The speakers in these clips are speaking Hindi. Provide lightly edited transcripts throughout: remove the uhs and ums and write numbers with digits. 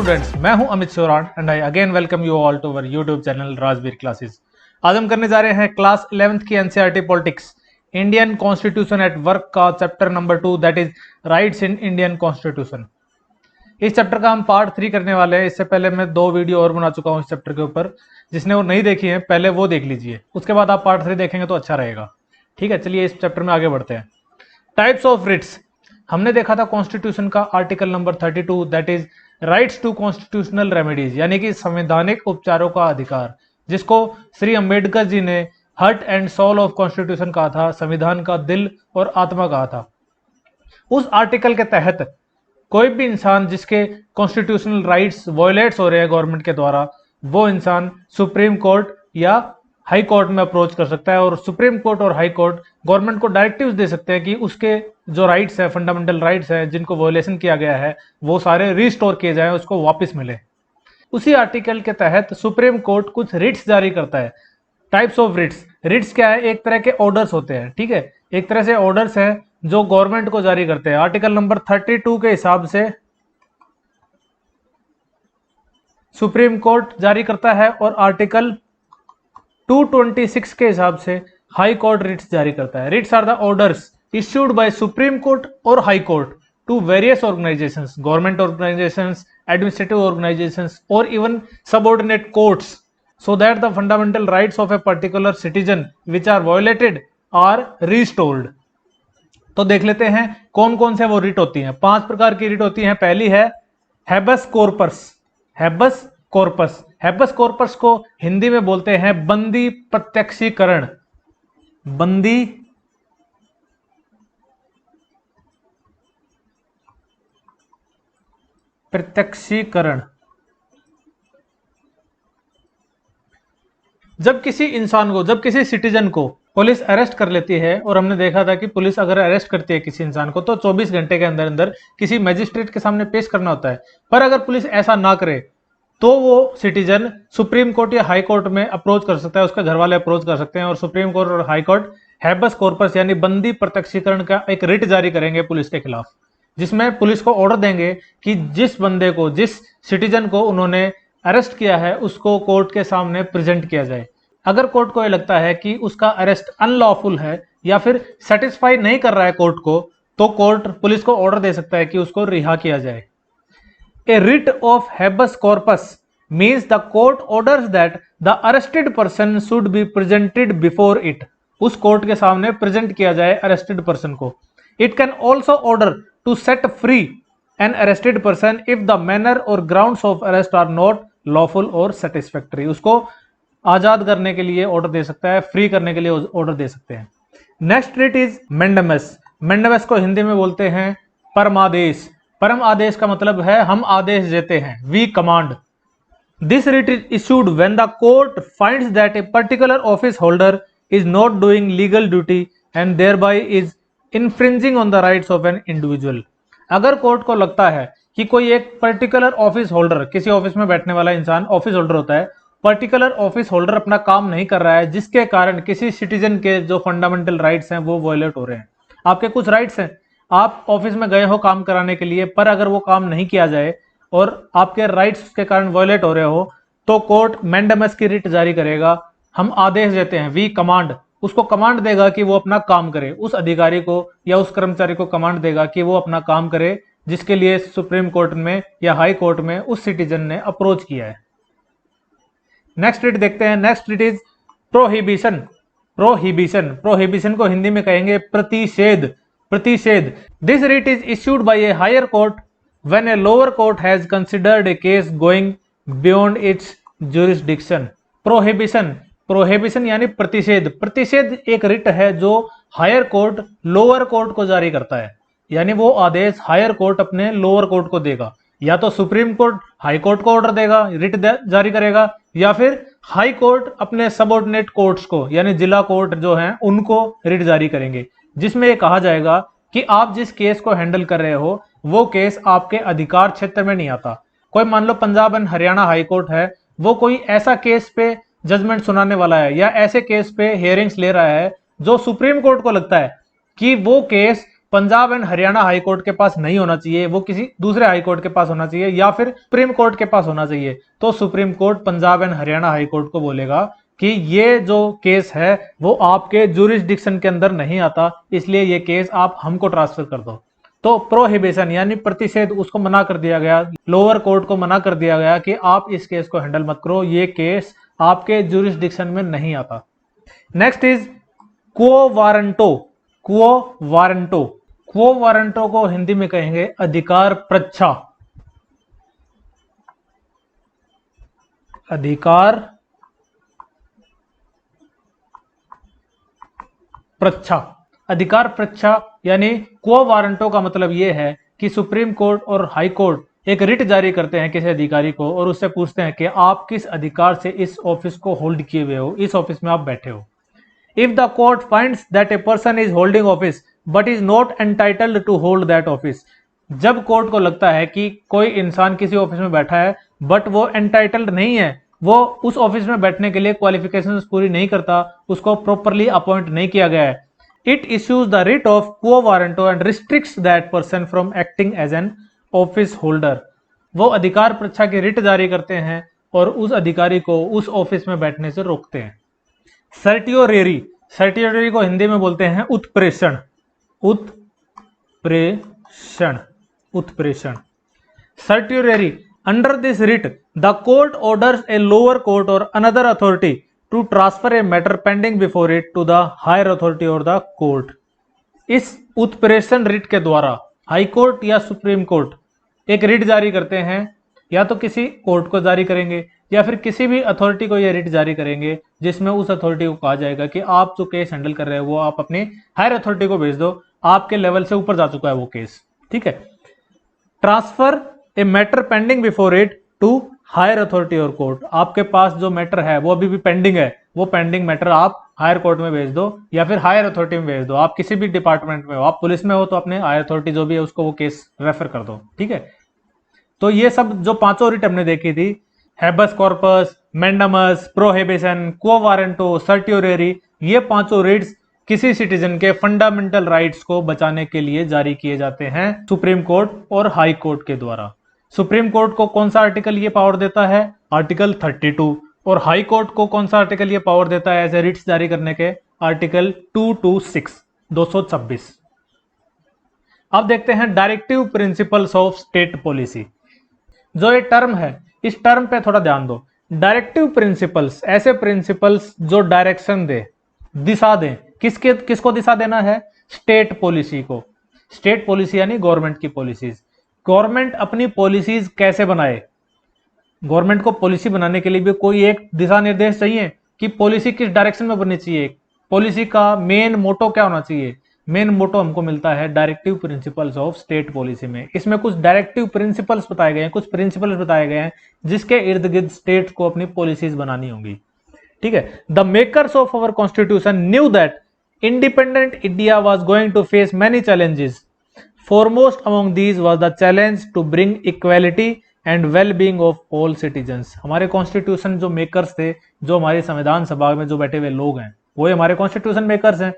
स्टूडेंट्स, मैं हूं Amit Shoran and I again welcome you all to our YouTube channel Rajveer classes. आज हम करने जा रहे हैं क्लास 11th की NCERT politics Indian constitution at work का chapter number 2 that is rights in Indian constitution. इस चैप्टर का हम पार्ट 3 करने वाले हैं। इससे पहले मैं 2 वीडियो और बना चुका हूं इस चैप्टर के ऊपर, जिसने वो नहीं देखी है पहले वो देख लीजिए, उसके बाद आप पार्ट 3 देखेंगे तो अच्छा रहेगा। ठीक है, चलिए इस चैप्टर में आगे बढ़ते हैं। टाइप्स ऑफ रिट्स हमने देखा था कॉन्स्टिट्यूशन का article number 32 that is rights to constitutional remedies, यानी कि संवैधानिक उपचारों का अधिकार, जिसको श्री अंबेडकर जी ने heart and soul of constitution कहा था, संविधान का दिल और आत्मा कहा था। उस आर्टिकल के तहत कोई भी इंसान जिसके कॉन्स्टिट्यूशनल राइट्स वायलेट्स हो रहे हैं गवर्नमेंट के द्वारा, वो इंसान सुप्रीम कोर्ट या हाई कोर्ट में अप्रोच कर सकता है और सुप्रीम कोर्ट और हाई कोर्ट गवर्नमेंट को डायरेक्टिव्स दे सकते हैं कि उसके जो राइट्स है, फंडामेंटल राइट्स हैं जिनको वायलेशन किया गया है, वो सारे रिस्टोर किए जाएं, उसको वापस मिले। उसी आर्टिकल के तहत सुप्रीम कोर्ट कुछ रिट्स जारी करता है। टाइप्स ऑफ रिट्स, रिट्स क्या है? एक तरह के ऑर्डर्स होते हैं। ठीक है, एक तरह से ऑर्डर्स हैं जो गवर्नमेंट को जारी करते हैं। आर्टिकल नंबर 32 के हिसाब से सुप्रीम कोर्ट जारी करता है और आर्टिकल 226 के हिसाब से हाई कोर्ट रिट्स जारी करता है। Writs are the orders issued by Supreme Court or High Court to various organizations, government organizations, administrative organizations, or even subordinate courts, so that the fundamental rights of a particular citizen which are violated are restored. तो देख लेते हैं कौन कौन से वो रिट होती हैं। 5 प्रकार की रिट होती हैं। पहली है habeas corpus. Habeas corpus, habeas corpus को हिंदी में बोलते हैं बंदी प्रत्यक्षीकरण। बंदी प्रत्यक्षीकरण। जब किसी इंसान को, जब किसी सिटीजन को पुलिस अरेस्ट कर लेती है, और हमने देखा था कि पुलिस अगर अरेस्ट करती है किसी इंसान को तो 24 घंटे के अंदर अंदर किसी मैजिस्ट्रेट के सामने पेश करना होता है। पर अगर पुलिस ऐसा ना करे तो वो सिटीजन सुप्रीम कोर्ट या हाई कोर्ट में अप्रोच कर सकता है, उसके घर वाले अप्रोच कर सकते हैं और सुप्रीम कोर्ट और हाई कोर्ट हैबस कॉर्पस यानी बंदी प्रत्यक्षीकरण का एक रिट जारी करेंगे पुलिस के खिलाफ, जिसमें पुलिस को ऑर्डर देंगे कि जिस बंदे को, जिस सिटीजन को उन्होंने अरेस्ट किया है उसको कोर्ट के सामने प्रेजेंट किया जाए। अगर कोर्ट को यह लगता है कि उसका अरेस्ट अनलॉफुल है या फिर सेटिस्फाई नहीं कर रहा है कोर्ट को, तो कोर्ट पुलिस को ऑर्डर दे सकता है कि उसको रिहा किया जाए। A writ of habeas corpus means the court orders that the arrested person should be presented before it. उस कोर्ट के सामने प्रेजेंट किया जाए अरेस्टेड पर्सन को। It can also order to set free an arrested person if the manner or grounds of arrest are not lawful or satisfactory। उसको आजाद करने के लिए ऑर्डर दे सकता है, फ्री करने के लिए ऑर्डर दे सकते हैं। Next writ is मेंडेमस। मेंडेमस को हिंदी में बोलते हैं परमादेश। परम आदेश का मतलब है हम आदेश देते हैं, we command. This writ is issued when the court finds that a particular office holder is not doing legal duty and thereby is infringing on the rights of an individual. अगर कोर्ट को लगता है कि कोई एक पर्टिकुलर ऑफिस होल्डर, किसी ऑफिस में बैठने वाला इंसान ऑफिस होल्डर होता है, पर्टिकुलर ऑफिस होल्डर अपना काम नहीं कर रहा है, जिसके कारण किसी सिटीजन के जो फंडामेंटल राइट्स हैं वो वायलेट हो रहे हैं। आपके कुछ राइट्स हैं, आप ऑफिस में गए हो काम कराने के लिए, पर अगर वो काम नहीं किया जाए और आपके राइट्स के कारण वायलेट हो रहे हो, तो कोर्ट मेंडेमस की रिट जारी करेगा। हम आदेश देते हैं, वी कमांड। उसको कमांड देगा कि वो अपना काम करे, उस अधिकारी को या उस कर्मचारी को कमांड देगा कि वो अपना काम करे, जिसके लिए सुप्रीम कोर्ट में या हाई कोर्ट में उस सिटीजन ने अप्रोच किया है। नेक्स्ट रिट देखते हैं। Next writ is prohibition. Prohibition, prohibition को हिंदी में कहेंगे प्रतिषेध। प्रतिषेध। This writ is issued by a higher court when a lower court has considered a case going beyond its jurisdiction. Prohibition, prohibition यानी प्रतिषेध। प्रतिषेध एक रिट है जो हायर कोर्ट लोअर कोर्ट को जारी करता है, यानी वो आदेश हायर कोर्ट अपने लोअर कोर्ट को देगा। या तो सुप्रीम कोर्ट हाई कोर्ट को ऑर्डर देगा, रिट जारी करेगा, या फिर हाई कोर्ट अपने सबऑर्डिनेट कोर्ट्स को यानी जिला कोर्ट जो हैं उनको रिट जारी करेंगे, जिसमें ये कहा जाएगा कि आप जिस केस को हैंडल कर रहे हो वो केस आपके अधिकार क्षेत्र में नहीं आता। कोई मान लो Punjab and Haryana high court है, वो कोई ऐसा केस पे जजमेंट सुनाने वाला है या ऐसे केस पे हियरिंग्स ले रहा है जो सुप्रीम कोर्ट को लगता है कि वो case Punjab and Haryana high court के पास नहीं होना चाहिए, वो किसी दूसरे हाई कोर्ट के पास होना चाहिए या फिर सुप्रीम कोर्ट के पास होना चाहिए। तो supreme court Punjab and Haryana high court को बोलेगा कि ये जो केस है वो आपके जुरिस्डिक्शन के अंदर नहीं आता, इसलिए ये केस आप हमको ट्रांसफर कर दो। तो प्रोहिबिशन यानी प्रतिषेध, उसको मना कर दिया गया, लोअर कोर्ट को मना कर दिया गया कि आप इस केस को हैंडल मत करो, ये केस आपके जुरिस्डिक्शन में नहीं आता। Next is quo warranto. Quo warranto, quo warranto को हिंदी में कहेंगे अधिकार प्रच्छा। अधिकार प्रच्छा, अधिकार प्रच्छा यानी क्वो वारंटो का मतलब यह है कि सुप्रीम कोर्ट और हाई कोर्ट एक रिट जारी करते हैं किसी अधिकारी को और उससे पूछते हैं कि आप किस अधिकार से इस ऑफिस को होल्ड किए हुए हो, इस ऑफिस में आप बैठे हो। If the court finds that a person is holding office but is not entitled to hold that office, जब कोर्ट को लगता है कि कोई इंसान किसी ऑफिस में बैठा है बट वो एंटाइटल्ड नहीं है, वो उस ऑफिस में बैठने के लिए क्वालिफिकेशंस पूरी नहीं करता, उसको प्रॉपरली अपॉइंट नहीं किया गया है, it issues the writ of quo warranto and restricts that person from acting as an office holder. वो अधिकार प्रच्छा की रिट जारी करते हैं और उस अधिकारी को उस ऑफिस में बैठने से रोकते हैं। सर्टियोरेरी, सर्टियोरेरी को हिंदी में बोलते हैं उत्प्रेषण। उत्प्रेषण, उत्प्रेषण, certiorari. Under this writ the court orders a lower court और another authority to transfer a matter pending before it to the higher authority और द कोर्ट। इस उत्प्रेषण रिट के द्वारा हाई कोर्ट या सुप्रीम कोर्ट एक रिट जारी करते हैं, या तो किसी कोर्ट को जारी करेंगे या फिर किसी भी अथॉरिटी को यह रिट जारी करेंगे जिसमें उस अथॉरिटी को कहा जाएगा कि आप जो केस हैंडल कर रहे हो वो आप अपने हायर अथॉरिटी को भेज दो, आपके लेवल से ऊपर जा चुका है वो केस, ठीक है। Transfer a matter pending before it to higher authority और कोर्ट, आपके पास जो मैटर है वो अभी भी पेंडिंग है, वो पेंडिंग मैटर आप हायर कोर्ट में भेज दो या फिर हायर अथॉरिटी में भेज दो। आप किसी भी डिपार्टमेंट में हो, आप पुलिस में हो तो अपने हायर अथॉरिटी जो भी है उसको वो केस रेफर कर दो, ठीक है। तो ये सब जो पांचों रिट हमने देखी थी, हैबस कॉर्पस, मैंडामस, प्रोहिबिशन, क्वो वारंटो, सर्टियोरेरी, ये पांचों रिट्स किसी सिटीजन के फंडामेंटल राइट्स को बचाने के लिए जारी किए जाते हैं सुप्रीम कोर्ट और हाई कोर्ट के द्वारा। सुप्रीम कोर्ट को कौन सा आर्टिकल ये पावर देता है? आर्टिकल 32। और हाई कोर्ट को कौन सा आर्टिकल ये पावर देता है ऐसे रिट्स जारी करने के? आर्टिकल 226, 226। अब देखते हैं directive principles of state policy. जो ये टर्म है, इस टर्म पे थोड़ा ध्यान दो। डायरेक्टिव प्रिंसिपल्स, ऐसे प्रिंसिपल्स जो डायरेक्शन दे, दिशा दें। किसको दिशा देना है? स्टेट पॉलिसी को। स्टेट पॉलिसी यानी गवर्नमेंट की पॉलिसीज। गवर्नमेंट अपनी पॉलिसीज कैसे बनाए? गवर्नमेंट को पॉलिसी बनाने के लिए भी कोई एक दिशा निर्देश चाहिए कि पॉलिसी किस डायरेक्शन में बननी चाहिए। पॉलिसी का मेन मोटो क्या होना चाहिए? मेन मोटो हमको मिलता है directive principles of state policy में। इसमें कुछ डायरेक्टिव प्रिंसिपल्स बताए गए हैं, कुछ प्रिंसिपल्स बताए गए हैं जिसके इर्द गिर्द स्टेट को अपनी पॉलिसीज बनानी होंगी, ठीक है। The makers of our constitution knew that independent India was going to face many challenges. Foremost among these was the challenge to bring equality and well-being of all citizens। हमारे कॉन्स्टिट्यूशन जो मेकर्स थे, जो हमारी संविधान सभा में जो बैठे हुए लोग हैं, वो हमारे कॉन्स्टिट्यूशन मेकर्स हैं।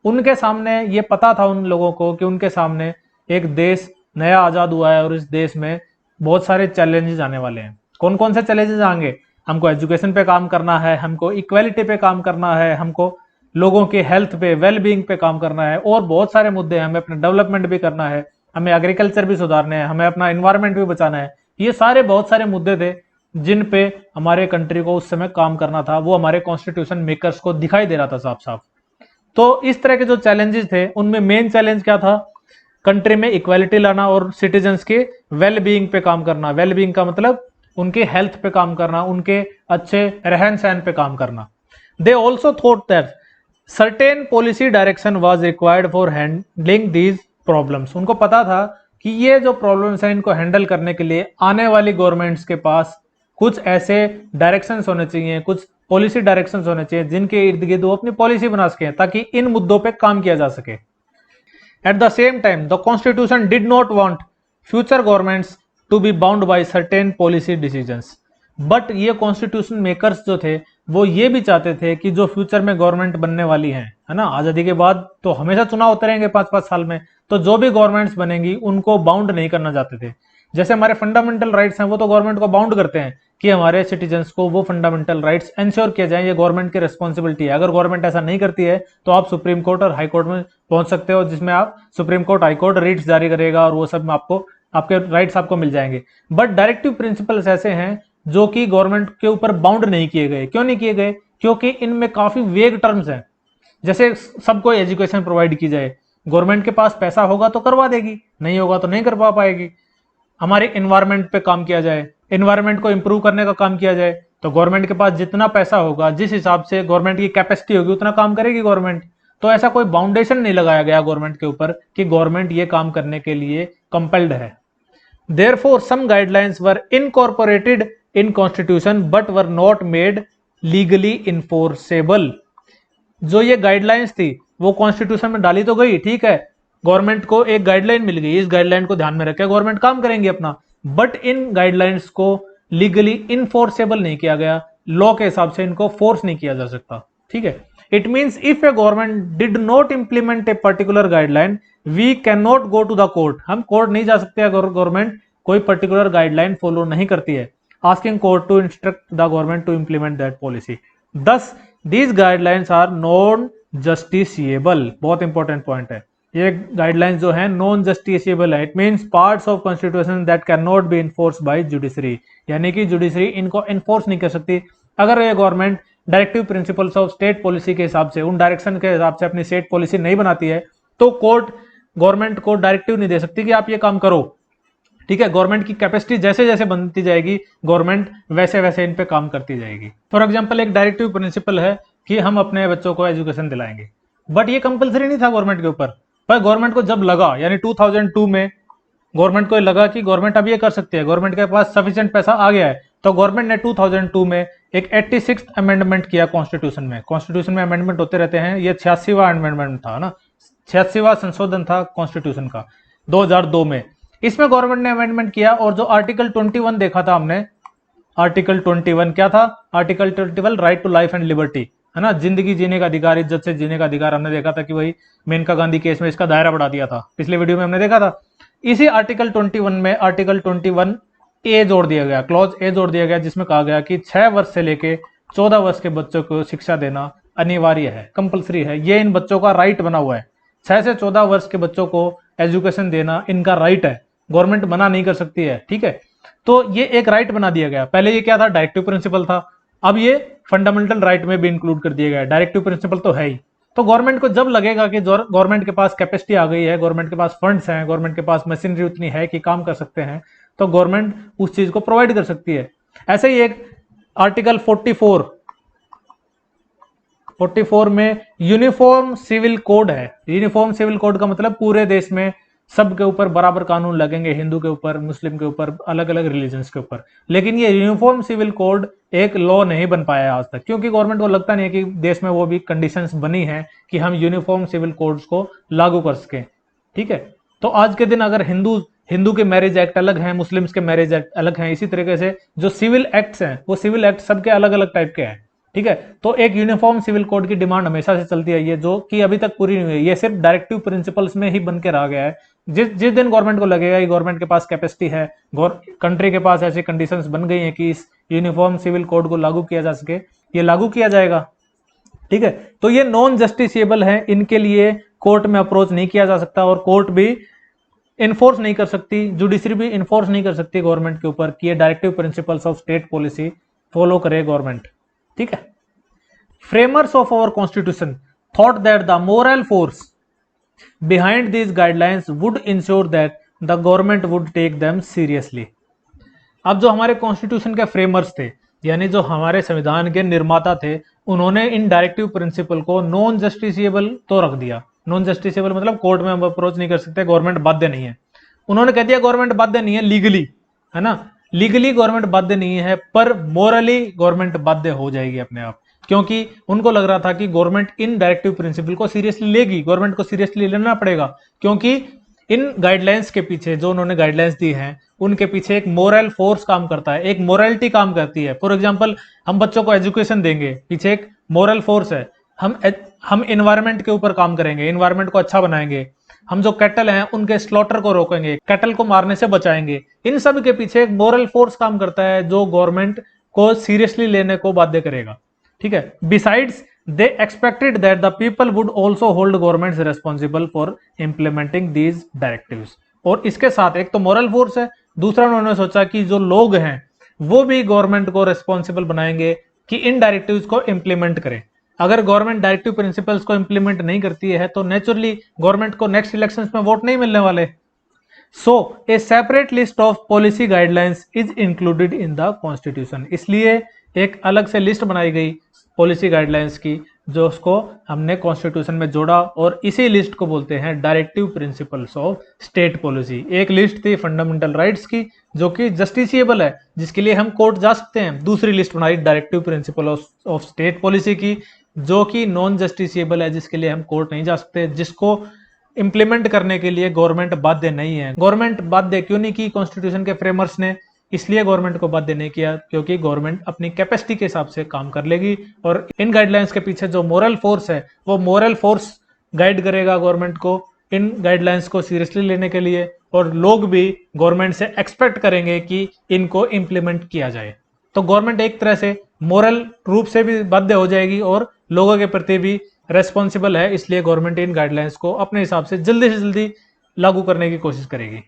उनके सामने ये पता था उन लोगों को कि उनके सामने एक देश नया आजाद हुआ है और इस देश में बहुत सारे चैलेंजेस आने वाले हैं। कौन कौन से चैलेंजेस आएंगे? हमको एजुकेशन पे काम करना है, हमको इक्वालिटी पे काम करना है, हमको लोगों के हेल्थ पे, वेलबींग पे काम करना है, और बहुत सारे मुद्दे हैं। हमें अपना डेवलपमेंट भी करना है, हमें एग्रीकल्चर भी सुधारना है, हमें अपना एनवायरनमेंट भी बचाना है। ये सारे बहुत सारे मुद्दे थे जिन पे हमारे कंट्री को उस समय काम करना था। वो हमारे कॉन्स्टिट्यूशन मेकर्स को दिखाई दे रहा था साफ साफ। तो इस तरह के जो चैलेंजेस थे उनमें मेन चैलेंज क्या था? कंट्री में इक्वालिटी लाना और सिटीजन्स के वेलबींग पे काम करना। वेलबींग का मतलब उनके हेल्थ पे काम करना, उनके अच्छे रहन सहन पे काम करना। They also thought that certain policy direction was required for handling these problems. उनको पता था कि ये जो प्रॉब्लम्स हैं इनको हैंडल करने के लिए आने वाली गवर्नमेंट्स के पास कुछ ऐसे डायरेक्शंस होने चाहिए, कुछ पॉलिसी डायरेक्शंस होने चाहिए जिनके इर्द गिर्द वो अपनी पॉलिसी बना सके ताकि इन मुद्दों पे काम किया जा सके। At the same time the constitution did not want future governments to be bound by certain policy decisions. But ये कॉन्स्टिट्यूशन मेकर्स जो थे वो ये भी चाहते थे कि जो फ्यूचर में गवर्नमेंट बनने वाली है ना, आजादी के बाद तो हमेशा चुनाव होते रहेंगे 5-5 साल में, तो जो भी गवर्नमेंट्स बनेंगी उनको बाउंड नहीं करना चाहते थे। जैसे हमारे फंडामेंटल राइट्स हैं वो तो गवर्नमेंट को बाउंड करते हैं कि हमारे सिटीजन्स को वो फंडामेंटल राइट्स इंश्योर किया जाए, ये गवर्नमेंट की रिस्पॉन्सिबिलिटी है। अगर गवर्नमेंट ऐसा नहीं करती है तो आप सुप्रीम कोर्ट और हाई कोर्ट में पहुंच सकते हो, जिसमें आप supreme court high court writs जारी करेगा और वो सब में आपको आपके राइट्स आपको मिल जाएंगे। बट डायरेक्टिव प्रिंसिपल्स ऐसे हैं जो कि गवर्नमेंट के ऊपर बाउंड नहीं किए गए। क्यों नहीं किए गए? क्योंकि इनमें काफी वेग टर्म्स हैं। जैसे सबको एजुकेशन प्रोवाइड की जाए, गवर्नमेंट के पास पैसा होगा तो करवा देगी, नहीं होगा तो नहीं करवा पाएगी। हमारे इन्वायरमेंट पे काम किया जाए, इन्वायरमेंट को इंप्रूव करने का काम किया जाए, तो गवर्नमेंट के पास जितना पैसा होगा, जिस हिसाब से गवर्नमेंट की कैपेसिटी होगी उतना काम करेगी गवर्नमेंट। तो ऐसा कोई बाउंडेशन नहीं लगाया गया गवर्नमेंट के ऊपर कि गवर्नमेंट ये काम करने के लिए कंपेल्ड है। Therefore, some guidelines were incorporated in constitution but were not made legally enforceable। जो ये गाइडलाइंस थी वो कॉन्स्टिट्यूशन में डाली तो गई, ठीक है, गवर्नमेंट को एक गाइडलाइन मिल गई, इस गाइडलाइन को ध्यान में रखकर गवर्नमेंट काम करेंगे अपना, बट इन गाइडलाइंस को लीगली इनफोर्सेबल नहीं किया गया, लॉ के हिसाब से इनको फोर्स नहीं किया जा सकता। ठीक है, it means if a government did not implement a particular guideline we cannot go to the court. हम कोर्ट नहीं जा सकते अगर गवर्नमेंट कोई पर्टिकुलर गाइडलाइन फॉलो नहीं करती है। Asking court to instruct the government to implement that policy. Thus these guidelines are non justiciable. बहुत इंपॉर्टेंट पॉइंट है, ये गाइडलाइंस जो है नॉन जस्टिसिएबल है। It means parts of constitution that can not be enforce by judiciary, यानी कि जुडिशरी इनको इन्फोर्स नहीं कर सकती। अगर ये government directive principles of state policy के हिसाब से, उन डायरेक्शन के हिसाब से अपनी स्टेट पॉलिसी नहीं बनाती है, तो कोर्ट गवर्नमेंट को डायरेक्टिव नहीं दे सकती कि आप ये काम करो। ठीक है, गवर्नमेंट की कैपेसिटी जैसे जैसे बनती जाएगी गवर्नमेंट वैसे वैसे इन पे काम करती जाएगी। फॉर एग्जांपल, एक डायरेक्टिव प्रिंसिपल है कि हम अपने बच्चों को एजुकेशन दिलाएंगे, बट ये कंपलसरी नहीं था गवर्नमेंट के ऊपर, पर गवर्नमेंट को जब लगा, यानी 2002 में गवर्नमेंट को लगा कि गवर्नमेंट अब ये कर सकती है, गवर्नमेंट के पास सफिशिएंट पैसा आ गया है, तो गवर्नमेंट ने 2002 में एक 86th अमेंडमेंट किया कॉन्स्टिट्यूशन में। कॉन्स्टिट्यूशन में अमेंडमेंट होते रहते हैं, ये 86वां अमेंडमेंट था ना, 86वां संशोधन था कॉन्स्टिट्यूशन का 2002 में। इसमें गवर्नमेंट ने अमेंडमेंट किया और जो आर्टिकल 21 देखा था हमने, आर्टिकल 21 क्या था? Article 21 right to life and liberty, है ना, जिंदगी जीने का अधिकार, इज्जत से जीने का अधिकार। हमने देखा था कि वही मेनका गांधी केस में इसका दायरा बढ़ा दिया था, पिछले वीडियो में हमने देखा था। इसी आर्टिकल 21 में आर्टिकल 21 ए जोड़ दिया गया, क्लॉज ए जोड़ दिया गया, जिसमें कहा गया कि 6 वर्ष से लेके 14 वर्ष के बच्चों को शिक्षा देना अनिवार्य है, कंपलसरी है। ये इन बच्चों का राइट बना हुआ है, 6 से 14 वर्ष के बच्चों को एजुकेशन देना इनका राइट है, गवर्नमेंट मना नहीं कर सकती है। ठीक है, तो ये एक राइट बना दिया गया। पहले ये क्या था? डायरेक्टिव प्रिंसिपल था, अब ये फंडामेंटल राइट में भी इंक्लूड कर दिया गया। डायरेक्टिव प्रिंसिपल तो है ही, तो गवर्नमेंट को जब लगेगा कि गवर्नमेंट के पास कैपेसिटी आ गई है, गवर्नमेंट के पास फंड्स हैं, गवर्नमेंट के पास मशीनरी उतनी है कि काम कर सकते हैं, तो गवर्नमेंट उस चीज को प्रोवाइड कर सकती है। ऐसे ही एक आर्टिकल 44 में यूनिफॉर्म सिविल कोड है। यूनिफॉर्म सिविल कोड का मतलब पूरे देश में सबके ऊपर बराबर कानून लगेंगे, हिंदू के ऊपर, मुस्लिम के ऊपर, अलग अलग रिलीजन्स के ऊपर। लेकिन ये यूनिफॉर्म सिविल कोड एक लॉ नहीं बन पाया आज तक, क्योंकि गवर्नमेंट को लगता नहीं है कि देश में वो भी कंडीशंस बनी है कि हम यूनिफॉर्म सिविल कोड्स को लागू कर सकें। ठीक है, तो आज के दिन अगर हिंदू के मैरिज एक्ट अलग हैं, मुस्लिम्स के मैरिज एक्ट अलग हैं, इसी तरीके से जो सिविल एक्ट्स हैं वो सिविल एक्ट सबके अलग अलग टाइप के हैं। ठीक है, तो एक यूनिफॉर्म सिविल कोड की डिमांड हमेशा से चलती आई है, जो कि अभी तक पूरी नहीं हुई है। ये सिर्फ डायरेक्टिव प्रिंसिपल्स में ही बन के रह गया है। जिस दिन गवर्नमेंट को लगेगा कि गवर्नमेंट के पास कैपेसिटी है, कंट्री के पास ऐसी कंडीशंस बन गई हैं कि इस यूनिफॉर्म सिविल कोड को लागू किया जा सके, ये लागू किया जाएगा। ठीक है, तो ये नॉन जस्टिसिएबल है, इनके लिए कोर्ट में अप्रोच नहीं किया जा सकता और कोर्ट भी इन्फोर्स नहीं कर सकती, जुडिशरी भी इन्फोर्स नहीं कर सकती गवर्नमेंट के ऊपर कि ये directive principles of state policy follow करे गवर्नमेंट। ठीक है, framers of our constitution thought that the moral force behind these guidelines would ensure that the government would take them seriously। अब जो हमारे कॉन्स्टिट्यूशन के फ्रेमर्स थे, यानी जो हमारे संविधान के निर्माता थे, उन्होंने इन डायरेक्टिव प्रिंसिपल को नॉन जस्टिसिएबल तो रख दिया। नॉन जस्टिसिएबल मतलब कोर्ट में हम अप्रोच नहीं कर सकते, गवर्नमेंट बाध्य नहीं है। उन्होंने कह दिया गवर्नमेंट बाध्य नहीं है लीगली, है ना, लीगली गवर्नमेंट बाध्य नहीं है, पर मोरली गवर्नमेंट बाध्य हो जाएगी अपने आप, क्योंकि उनको लग रहा था कि गवर्नमेंट इन डायरेक्टिव प्रिंसिपल को सीरियसली लेगी, गवर्नमेंट को सीरियसली लेना पड़ेगा, क्योंकि इन गाइडलाइंस के पीछे, जो उन्होंने गाइडलाइंस दी हैं, उनके पीछे एक मोरल फोर्स काम करता है, एक मोरलिटी काम करती है। फॉर एग्जांपल, हम बच्चों को एजुकेशन देंगे, पीछे एक मोरल फोर्स है। हम इन्वायरमेंट के ऊपर काम करेंगे, इन्वायरमेंट को अच्छा बनाएंगे। हम जो कैटल हैं उनके स्लॉटर को रोकेंगे, कैटल को मारने से बचाएंगे। इन सब के पीछे एक मोरल फोर्स काम करता है जो गवर्नमेंट को सीरियसली लेने को बाध्य करेगा। ठीक है। Besides they expected that the people would also hold government responsible for implementing these directives. और इसके साथ एक तो मोरल फोर्स है, दूसरा उन्होंने सोचा कि जो लोग हैं वो भी गवर्नमेंट को रिस्पॉन्सिबल बनाएंगे कि इन डायरेक्टिव्स को इंप्लीमेंट करें। अगर गवर्नमेंट डायरेक्टिव प्रिंसिपल्स को इंप्लीमेंट नहीं करती है तो नेचुरली गवर्नमेंट को नेक्स्ट इलेक्शंस में वोट नहीं मिलने वाले। So a separate list of policy guidelines is included in the constitution. इसलिए एक अलग से लिस्ट बनाई गई पॉलिसी गाइडलाइंस की, जो उसको हमने कॉन्स्टिट्यूशन में जोड़ा, और इसी लिस्ट को बोलते हैं directive principles of state policy. एक लिस्ट थी फंडामेंटल राइट्स की जो कि जस्टिसिएबल है, जिसके लिए हम कोर्ट जा सकते हैं। दूसरी लिस्ट बनाई directive principle of state policy की, जो कि नॉन जस्टिसिएबल है, जिसके लिए हम कोर्ट नहीं जा सकते, जिसको इंप्लीमेंट करने के लिए गवर्नमेंट बाध्य नहीं है। गवर्नमेंट बाध्य क्यों नहीं की कॉन्स्टिट्यूशन के फ्रेमर्स ने? इसलिए गवर्नमेंट को बाध्य नहीं किया क्योंकि गवर्नमेंट अपनी कैपेसिटी के हिसाब से काम कर लेगी, और इन गाइडलाइंस के पीछे जो मोरल फोर्स है वो मोरल फोर्स गाइड करेगा गवर्नमेंट को इन गाइडलाइंस को सीरियसली लेने के लिए, और लोग भी गवर्नमेंट से एक्सपेक्ट करेंगे कि इनको इंप्लीमेंट किया जाए। तो गवर्नमेंट एक तरह से मोरल रूप से भी बाध्य हो जाएगी और लोगों के प्रति भी रेस्पॉन्सिबल है, इसलिए गवर्नमेंट इन गाइडलाइंस को अपने हिसाब से जल्दी लागू करने की कोशिश करेगी।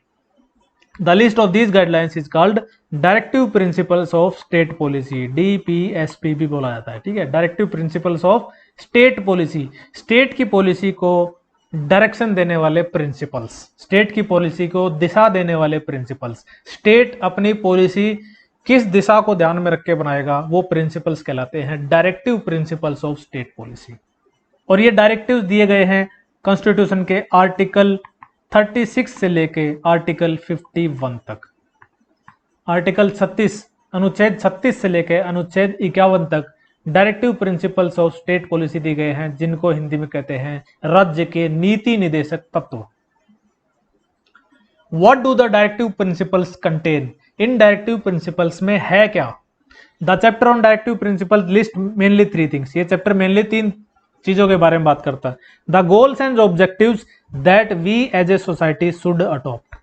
The list of these guidelines is called directive principles of state policy, DPSP भी बोला जाता है। ठीक है, directive principles of state policy, state की पॉलिसी को डायरेक्शन देने वाले प्रिंसिपल्स, स्टेट की पॉलिसी को दिशा देने वाले प्रिंसिपल्स। स्टेट अपनी पॉलिसी किस दिशा को ध्यान में रख के बनाएगा, वो प्रिंसिपल्स कहलाते हैं directive principles of state policy. और ये डायरेक्टिव्स दिए गए हैं कॉन्स्टिट्यूशन के आर्टिकल 36 से लेके आर्टिकल 51 तक। आर्टिकल 36 अनुच्छेद 36 से लेके अनुच्छेद 51 तक directive principles of state policy दिए गए हैं, जिनको हिंदी में कहते हैं राज्य के नीति निदेशक तत्व। What do the directive principles contain? इन डायरेक्टिव प्रिंसिपल्स में है क्या? The chapter on directive principles list mainly 3 things. ये चैप्टर मेनली 3 चीजों के बारे में बात करता है। The goals and objectives that we as a society should adopt.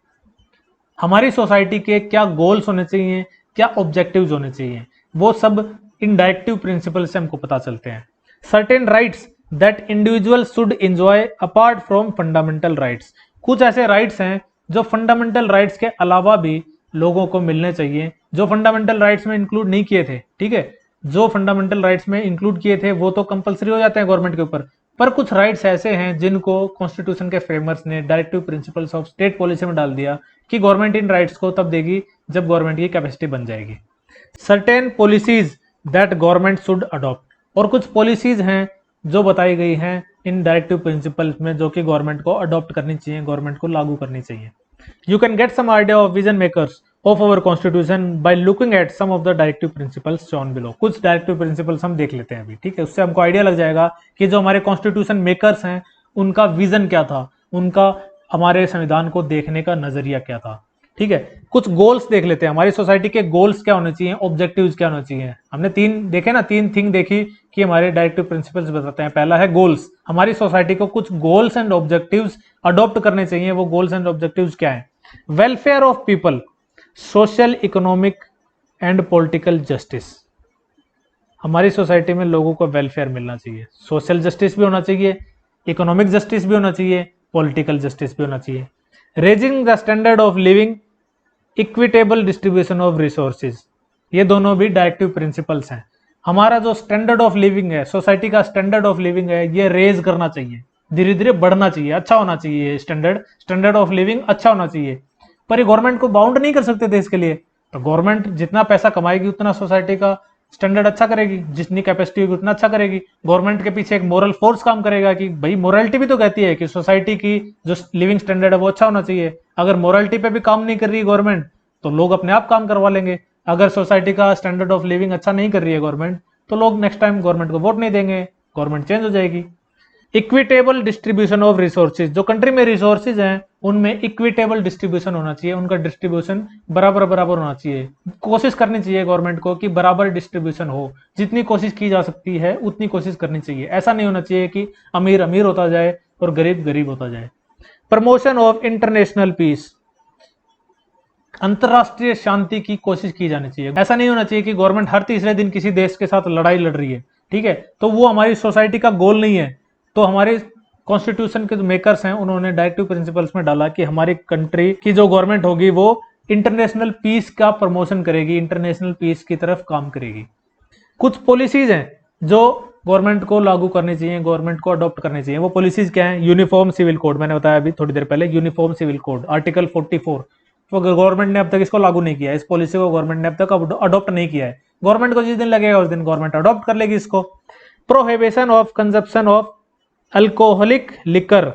हमारी सोसाइटी के क्या गोल्स होने चाहिए, क्या ऑब्जेक्टिव्स होने चाहिए, वो सब इन डायरेक्टिव प्रिंसिपल से हमको पता चलते हैं। Certain rights that individual should enjoy apart from fundamental rights. कुछ ऐसे राइट्स हैं जो फंडामेंटल राइट्स के अलावा भी लोगों को मिलने चाहिए, जो फंडामेंटल राइट्स में इंक्लूड नहीं किए थे। ठीक है, जो फंडामेंटल राइट्स में इंक्लूड किए थे वो तो कंपलसरी हो जाते हैं गवर्नमेंट के ऊपर, पर कुछ राइट्स ऐसे हैं जिनको कॉन्स्टिट्यूशन के फ्रेमर्स ने directive principles of state policy में डाल दिया कि गवर्नमेंट इन राइट्स को तब देगी जब गवर्नमेंट की कैपेसिटी बन जाएगी। Certain policies that government should adopt, और कुछ पॉलिसीज हैं जो बताई गई हैं इन डायरेक्टिव प्रिंसिपल्स में जो कि गवर्नमेंट को अडॉप्ट करनी चाहिए, गवर्नमेंट को लागू करनी चाहिए। You can get some idea of vision makers of our constitution by looking at some of the directive principles shown below। कुछ डायरेक्टिव प्रिंसिपल्स हम देख लेते हैं अभी। ठीक है, उससे हमको आइडिया लग जाएगा कि जो हमारे कॉन्स्टिट्यूशन मेकर्स हैं उनका विजन क्या था, उनका हमारे संविधान को देखने का नजरिया क्या था। ठीक है, कुछ गोल्स देख लेते हैं, हमारी सोसाइटी के गोल्स क्या होने चाहिए, ऑब्जेक्टिव्स क्या होने चाहिए। हमने 3 देखे ना, 3 थिंग देखी कि हमारे डायरेक्टिव प्रिंसिपल्स बताते हैं। पहला है गोल्स, हमारी सोसाइटी को कुछ गोल्स एंड ऑब्जेक्टिव्स अडॉप्ट करने चाहिए। वो गोल्स एंड ऑब्जेक्टिव्स क्या है? Welfare of people, social, economic and political justice. हमारी सोसाइटी में लोगों को वेलफेयर मिलना चाहिए, सोशल जस्टिस भी होना चाहिए, इकोनॉमिक जस्टिस भी होना चाहिए, पॉलिटिकल जस्टिस भी होना चाहिए। Raising the standard of living, equitable distribution of resources, ये दोनों भी डायरेक्टिव प्रिंसिपल्स हैं। हमारा जो स्टैंडर्ड ऑफ लिविंग है, सोसाइटी का स्टैंडर्ड ऑफ लिविंग है, ये रेज करना चाहिए, धीरे धीरे बढ़ना चाहिए, अच्छा होना चाहिए। स्टैंडर्ड ऑफ लिविंग अच्छा होना चाहिए, पर ये गवर्नमेंट को बाउंड नहीं कर सकते थे इसके लिए। तो गवर्नमेंट जितना पैसा कमाएगी उतना सोसाइटी का स्टैंडर्ड अच्छा करेगी, जितनी कैपेसिटी होगी उतना अच्छा करेगी। गवर्नमेंट के पीछे एक मोरल फोर्स काम करेगा कि भाई मोरालिटी भी तो कहती है कि सोसाइटी की जो लिविंग स्टैंडर्ड है वो अच्छा होना चाहिए। अगर मोरालिटी पे भी काम नहीं कर रही है गवर्नमेंट तो लोग अपने आप काम करवा लेंगे। अगर सोसाइटी का स्टैंडर्ड ऑफ लिविंग अच्छा नहीं कर रही है गवर्नमेंट तो लोग नेक्स्ट टाइम गवर्नमेंट को वोट नहीं देंगे, गवर्नमेंट चेंज हो जाएगी। इक्विटेबल डिस्ट्रीब्यूशन ऑफ रिसोर्सेज, जो कंट्री में रिसोर्सेज हैं उनमें इक्विटेबल डिस्ट्रीब्यूशन होना चाहिए, उनका डिस्ट्रीब्यूशन बराबर बराबर होना चाहिए। कोशिश करनी चाहिए गवर्नमेंट को कि बराबर डिस्ट्रीब्यूशन हो, जितनी कोशिश की जा सकती है उतनी कोशिश करनी चाहिए। ऐसा नहीं होना चाहिए कि अमीर अमीर होता जाए और गरीब गरीब होता जाए। प्रमोशन ऑफ इंटरनेशनल पीस, अंतरराष्ट्रीय शांति की कोशिश की जानी चाहिए। ऐसा नहीं होना चाहिए कि गवर्नमेंट हर तीसरे दिन किसी देश के साथ लड़ाई लड़ रही है, ठीक है, तो वो हमारी सोसाइटी का गोल नहीं है। तो हमारे कॉन्स्टिट्यूशन के जो मेकर्स हैं उन्होंने डायरेक्टिव प्रिंसिपल्स में डाला कि हमारी कंट्री की जो गवर्नमेंट होगी वो इंटरनेशनल पीस का प्रमोशन करेगी, इंटरनेशनल पीस की तरफ काम करेगी। कुछ पॉलिसीज हैं जो गवर्नमेंट को लागू करनी चाहिए, गवर्नमेंट को अडॉप्ट करनी चाहिए। वो पॉलिसीज क्या है? यूनिफॉर्म सिविल कोड, मैंने बताया अभी थोड़ी देर पहले, यूनिफॉर्म सिविल कोड आर्टिकल 44, तो गवर्नमेंट ने अब तक इसको लागू नहीं किया है, इस पॉलिसी को गवर्नमेंट ने अब तक अडॉप्ट नहीं किया है। गवर्नमेंट को जिस दिन लगेगा उस दिन गवर्नमेंट अडॉप्ट कर लेगी इसको। Prohibition of consumption of alcoholic liquor,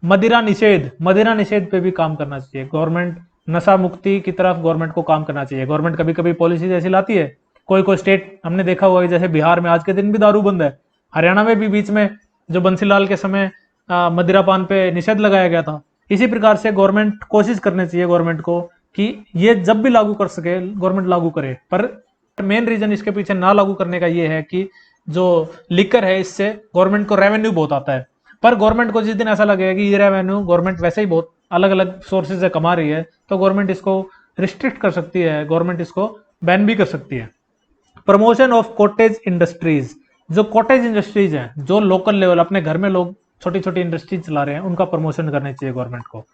मदिरा निषेध, मदिरा निषेध पे भी काम करना चाहिए गवर्नमेंट। नशा मुक्ति की तरफ गवर्नमेंट को काम करना चाहिए। गवर्नमेंट कभी कभी पॉलिसी ऐसी लाती है, कोई कोई स्टेट हमने देखा हुआ है, जैसे बिहार में आज के दिन भी दारू बंद है, हरियाणा में भी बीच में जो बंसीलाल के समय मदिरा पान पे निषेध लगाया गया था। इसी प्रकार से गवर्नमेंट कोशिश करनी चाहिए गवर्नमेंट को कि ये जब भी लागू कर सके गवर्नमेंट लागू करे। पर मेन रीजन इसके पीछे ना लागू करने का ये है कि जो लिकर है इससे गवर्नमेंट को रेवेन्यू बहुत आता है। पर गवर्नमेंट को जिस दिन ऐसा लगेगा कि ये रेवेन्यू गवर्नमेंट वैसे ही बहुत अलग अलग सोर्सेज से कमा रही है, तो गवर्नमेंट इसको रिस्ट्रिक्ट कर सकती है, गवर्नमेंट इसको बैन भी कर सकती है। प्रमोशन ऑफ कॉटेज इंडस्ट्रीज, जो कॉटेज इंडस्ट्रीज हैं, जो लोकल लेवल अपने घर में लोग छोटी छोटी इंडस्ट्रीज चला रहे हैं, उनका प्रमोशन करना चाहिए गवर्नमेंट को।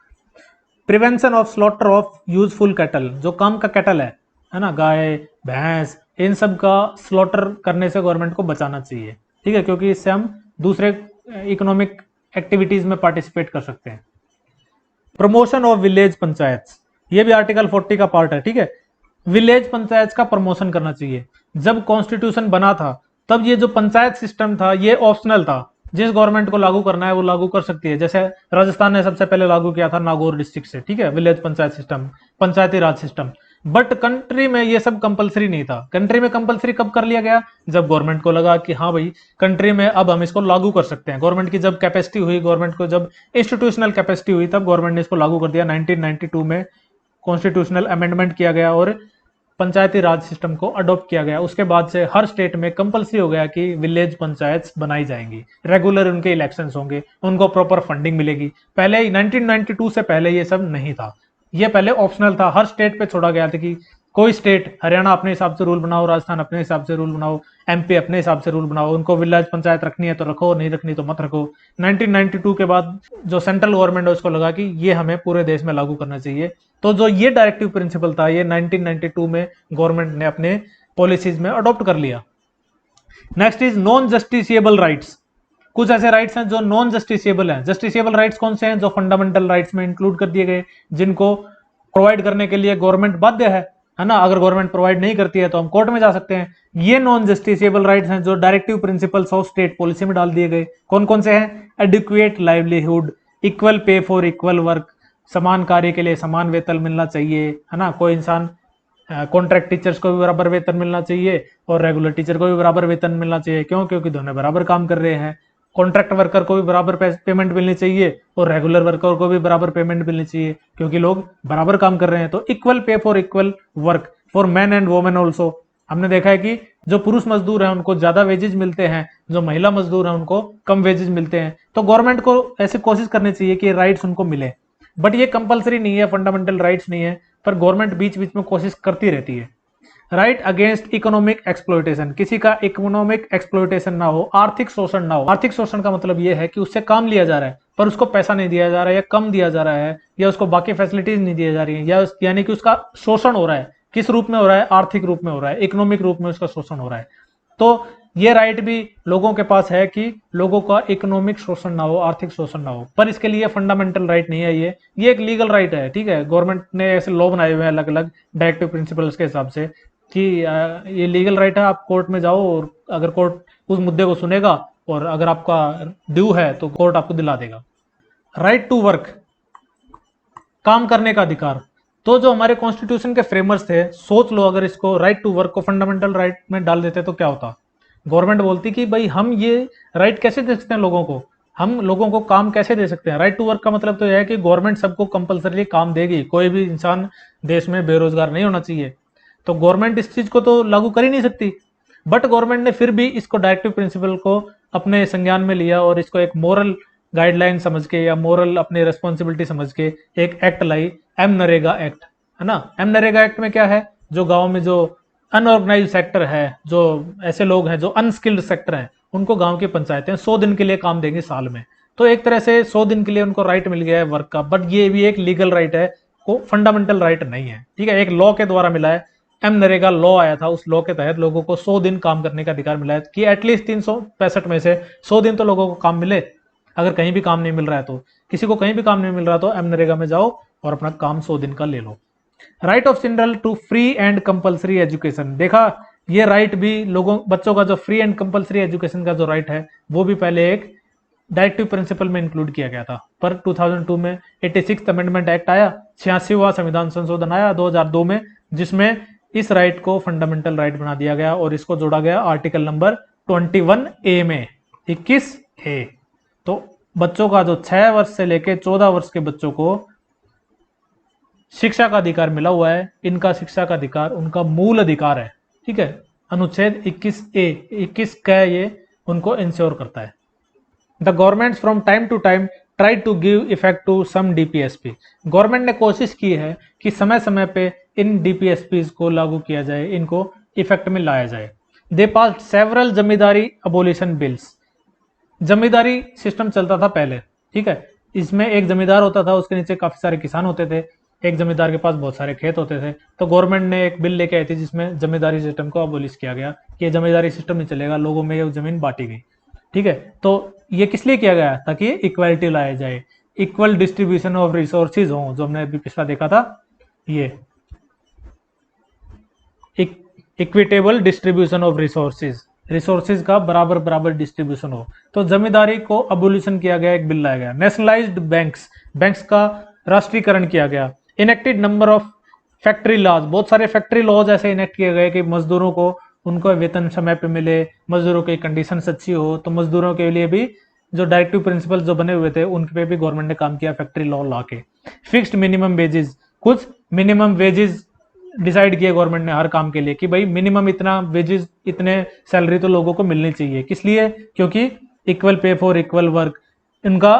Prevention of slaughter of useful cattle, जो काम का कैटल है ना, गाय भैंस, इन सब का स्लॉटर करने से गवर्नमेंट को बचाना चाहिए, ठीक है, क्योंकि इससे हम दूसरे इकोनॉमिक एक्टिविटीज में पार्टिसिपेट कर सकते हैं। प्रमोशन ऑफ विलेज पंचायत, ये भी आर्टिकल 40 का पार्ट है, ठीक है। विलेज पंचायत का प्रमोशन करना चाहिए। जब कॉन्स्टिट्यूशन बना था तब ये जो पंचायत सिस्टम था ये ऑप्शनल था, जिस गवर्नमेंट को लागू करना है वो लागू कर सकती है। जैसे राजस्थान ने सबसे पहले लागू किया था नागौर डिस्ट्रिक्ट से, ठीक है, village panchayat system, panchayati Raj system. But country में ये सब कंपलसरी नहीं था। कंट्री में कंपलसरी कब कर लिया गया? जब गवर्नमेंट को लगा कि हाँ भाई कंट्री में अब हम इसको लागू कर सकते हैं। गवर्नमेंट की जब कैपेसिटी हुई, गवर्नमेंट को जब इंस्टीट्यूशनल कैपेसिटी हुई, तब गवर्नमेंट ने इसको लागू कर दिया। 1992 में कॉन्स्टिट्यूशनल अमेंडमेंट किया गया और पंचायती राज सिस्टम को अडॉप्ट किया गया। उसके बाद से हर स्टेट में कंपलसरी हो गया कि विलेज पंचायत बनाई जाएंगी, रेगुलर उनके इलेक्शंस होंगे, उनको प्रॉपर फंडिंग मिलेगी। पहले 1992 से पहले ये सब नहीं था, ये पहले ऑप्शनल था, हर स्टेट पे छोड़ा गया था कि कोई स्टेट, हरियाणा अपने हिसाब से रूल बनाओ, राजस्थान अपने हिसाब से रूल बनाओ, एमपी अपने हिसाब से रूल बनाओ, उनको विलेज पंचायत रखनी है तो रखो, नहीं रखनी तो मत रखो। 1992 के बाद जो सेंट्रल गवर्नमेंट है उसको लगा कि ये हमें पूरे देश में लागू करना चाहिए, तो जो ये डायरेक्टिव प्रिंसिपल था ये 1992 में गवर्नमेंट ने अपने पॉलिसीज में अडॉप्ट कर लिया। Next is non justiciable rights. कुछ ऐसे राइट्स हैं जो नॉन जस्टिसिएबल हैं। जस्टिसिएबल राइट्स कौन से हैं? जो फंडामेंटल राइट्स में इंक्लूड कर दिए गए, जिनको प्रोवाइड करने के लिए गवर्नमेंट बाध्य है ना। अगर गवर्नमेंट प्रोवाइड नहीं करती है तो हम कोर्ट में जा सकते हैं। ये नॉन जस्टिसिएबल राइट्स हैं जो directive principles of state policy में डाल दिए गए। कौन कौन से हैं? Adequate livelihood, equal pay for equal work, समान कार्य के लिए समान वेतन मिलना चाहिए, है ना। कोई इंसान कॉन्ट्रैक्ट टीचर्स को भी बराबर वेतन मिलना चाहिए और रेगुलर टीचर को भी बराबर वेतन मिलना चाहिए। क्यों? क्योंकि दोनों बराबर काम कर रहे हैं। कॉन्ट्रैक्ट वर्कर को भी बराबर पेमेंट मिलनी चाहिए और रेगुलर वर्कर को भी बराबर पेमेंट मिलनी चाहिए, क्योंकि लोग बराबर काम कर रहे हैं। तो equal pay for equal work for man and women also. हमने देखा है कि जो पुरुष मजदूर हैं उनको ज्यादा वेजेज मिलते हैं, जो महिला मजदूर हैं उनको कम वेजेज मिलते हैं। तो गवर्नमेंट को ऐसी कोशिश करनी चाहिए कि राइट्स उनको मिले, बट ये कंपलसरी नहीं है, फंडामेंटल राइट्स नहीं है, पर गवर्नमेंट बीच बीच में कोशिश करती रहती है। राइट अगेंस्ट इकोनॉमिक एक्सप्लॉयटेशन, किसी का इकोनॉमिक एक्सप्लॉयटेशन ना हो, आर्थिक शोषण ना हो। आर्थिक शोषण का मतलब यह है कि उससे काम लिया जा रहा है पर उसको पैसा नहीं दिया जा रहा है, या कम दिया जा रहा है, या उसको बाकी फैसिलिटीज नहीं दी जा रही है, या यानी कि उसका शोषण हो रहा है। किस रूप में हो रहा है? आर्थिक रूप में हो रहा है, इकोनॉमिक रूप में उसका शोषण हो रहा है। तो ये राइट भी लोगों के पास है कि लोगों का इकोनॉमिक शोषण ना हो, आर्थिक शोषण ना हो, पर इसके लिए फंडामेंटल राइट नहीं है। ये एक लीगल राइट है, ठीक है। गवर्नमेंट ने ऐसे लॉ बनाए हुए हैं अलग अलग डायरेक्टिव प्रिंसिपल्स के हिसाब से कि ये लीगल राइट है। आप कोर्ट में जाओ और अगर कोर्ट उस मुद्दे को सुनेगा और अगर आपका ड्यू है तो कोर्ट आपको दिला देगा। राइट टू वर्क, काम करने का अधिकार। तो जो हमारे कॉन्स्टिट्यूशन के फ्रेमर्स थे, सोच लो अगर इसको राइट टू वर्क को फंडामेंटल राइट में डाल देते तो क्या होता। गवर्नमेंट बोलती कि भाई हम ये राइट कैसे दे सकते हैं लोगों को, हम लोगों को काम कैसे दे सकते हैं? राइट टू वर्क का मतलब तो यह है कि गवर्नमेंट सबको कंपलसरी काम देगी, कोई भी इंसान देश में बेरोजगार नहीं होना चाहिए। तो गवर्नमेंट इस चीज को तो लागू कर ही नहीं सकती, बट गवर्नमेंट ने फिर भी इसको डायरेक्टिव प्रिंसिपल को अपने संज्ञान में लिया और इसको एक मोरल गाइडलाइन समझ के या मोरल अपनी रेस्पॉन्सिबिलिटी समझ के एक एक्ट लाई, एम नरेगा एक्ट, है ना। एम नरेगा एक्ट में क्या है, जो गाँव में जो अनऑर्गेनाइज सेक्टर है, जो ऐसे लोग हैं जो अनस्किल्ड सेक्टर हैं, उनको गांव की पंचायतें 100 दिन के लिए काम देंगी साल में। तो एक तरह से 100 दिन के लिए उनको राइट मिल गया है वर्क का, बट ये भी एक लीगल राइट है, को फंडामेंटल राइट नहीं है, ठीक है, एक लॉ के द्वारा मिला है। एम नरेगा लॉ आया था, उस लॉ के तहत लोगों को 100 दिन काम करने का अधिकार मिला है कि एटलीस्ट 365 में से 100 दिन तो लोगों को काम मिले। अगर कहीं भी काम नहीं मिल रहा है, तो किसी को कहीं भी काम नहीं मिल रहा, तो एम नरेगा में जाओ और अपना काम 100 दिन का ले लो। Right of children to free and compulsory education, देखा ये राइट भी लोगों बच्चों का जो फ्री एंड कंपलसरी एजुकेशन का जो राइट है, वो भी पहले एक डायरेक्टिव प्रिंसिपल में इंक्लूड किया गया था, पर 2002 में 86 अमेंडमेंट एक्ट आया, 86वां संविधान संशोधन आया 2002 में, जिसमें इस राइट को फंडामेंटल राइट बना दिया गया और इसको जोड़ा गया आर्टिकल नंबर 21A में, 21A। तो बच्चों का जो 6 वर्ष से लेकर 14 वर्ष के बच्चों को शिक्षा का अधिकार मिला हुआ है, इनका शिक्षा का अधिकार उनका मूल अधिकार है, ठीक है। अनुच्छेद 21 का ये उनको इंश्योर करता है। The government from time to time try to give effect to some DPSP, government ने कोशिश की है कि समय समय पे इन डीपीएसपी को लागू किया जाए, इनको इफेक्ट में लाया जाए। दे पास सेवरल जमींदारी अबोलिशन बिल्स, जमींदारी सिस्टम चलता था पहले, ठीक है, इसमें एक जमींदार होता था, उसके नीचे काफी सारे किसान होते थे, एक जमींदार के पास बहुत सारे खेत होते थे। तो गवर्नमेंट ने एक बिल लेके आई थी जिसमें जमींदारी सिस्टम को अबोलिश किया गया कि ये जमींदारी सिस्टम नहीं चलेगा, लोगों में ये जमीन बांटी गई, ठीक है। तो ये किस लिए किया गया, ताकि इक्वालिटी लाया जाए, इक्वल डिस्ट्रीब्यूशन ऑफ रिसोर्सेज हो, जो हमने अभी पिछला देखा था, ये इक्विटेबल डिस्ट्रीब्यूशन ऑफ रिसोर्सेज का बराबर बराबर डिस्ट्रीब्यूशन हो। तो जमींदारी को अबोलिशन किया गया, एक बिल लाया गया। नेशनलाइज्ड बैंक्स का राष्ट्रीयकरण किया गया। Enacted number of factory laws, बहुत सारे फैक्ट्री लॉज ऐसे इनेक्ट किए गए कि मजदूरों को उनको वेतन समय पे मिले, मजदूरों की कंडीशंस अच्छी हो। तो मजदूरों के लिए भी जो डायरेक्टिव प्रिंसिपल जो बने हुए थे, उन पे भी गवर्नमेंट ने काम किया फैक्ट्री लॉ ला के। फिक्स्ड मिनिमम वेजेस, कुछ मिनिमम वेजेस डिसाइड किए गवर्नमेंट ने हर काम के लिए कि भाई मिनिमम इतना वेजेस, इतने सैलरी तो लोगों को मिलनी चाहिए। किस लिए, क्योंकि equal pay for equal work, इनका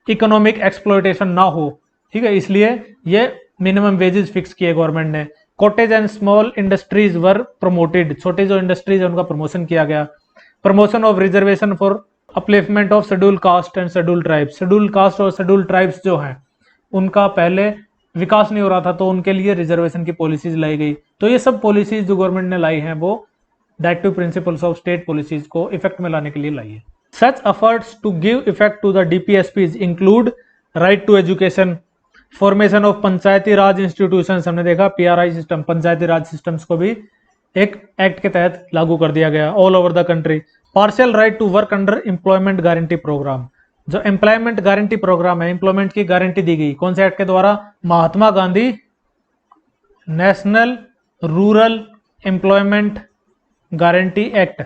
इकोनॉमिक एक्सप्लॉयटेशन ना हो, ठीक है, इसलिए ये मिनिमम वेजेस फिक्स किए गवर्नमेंट ने। Cottage and small industries were promoted, छोटे जो इंडस्ट्रीज है उनका प्रमोशन किया गया। Promotion of reservation for upliftment of schedule caste and schedule tribes, schedule caste और शेड्यूल ट्राइब्स जो हैं उनका पहले विकास नहीं हो रहा था, तो उनके लिए रिजर्वेशन की पॉलिसीज लाई गई। तो ये सब पॉलिसीज जो गवर्नमेंट ने लाई हैं, वो directive principles of state policies को इफेक्ट में लाने के लिए लाई है। Such efforts to give effect to the DPSPs include right to education, formation of panchayati raj institutions, हमने देखा PRI system, panchayati raj systems को भी एक एक्ट के तहत लागू कर दिया गया all over the country. Partial right to work under employment guarantee programme, जो एम्प्लॉयमेंट गारंटी प्रोग्राम है, एम्प्लॉयमेंट की गारंटी दी गई, कौन से एक्ट के द्वारा, Mahatma Gandhi national rural employment guarantee act,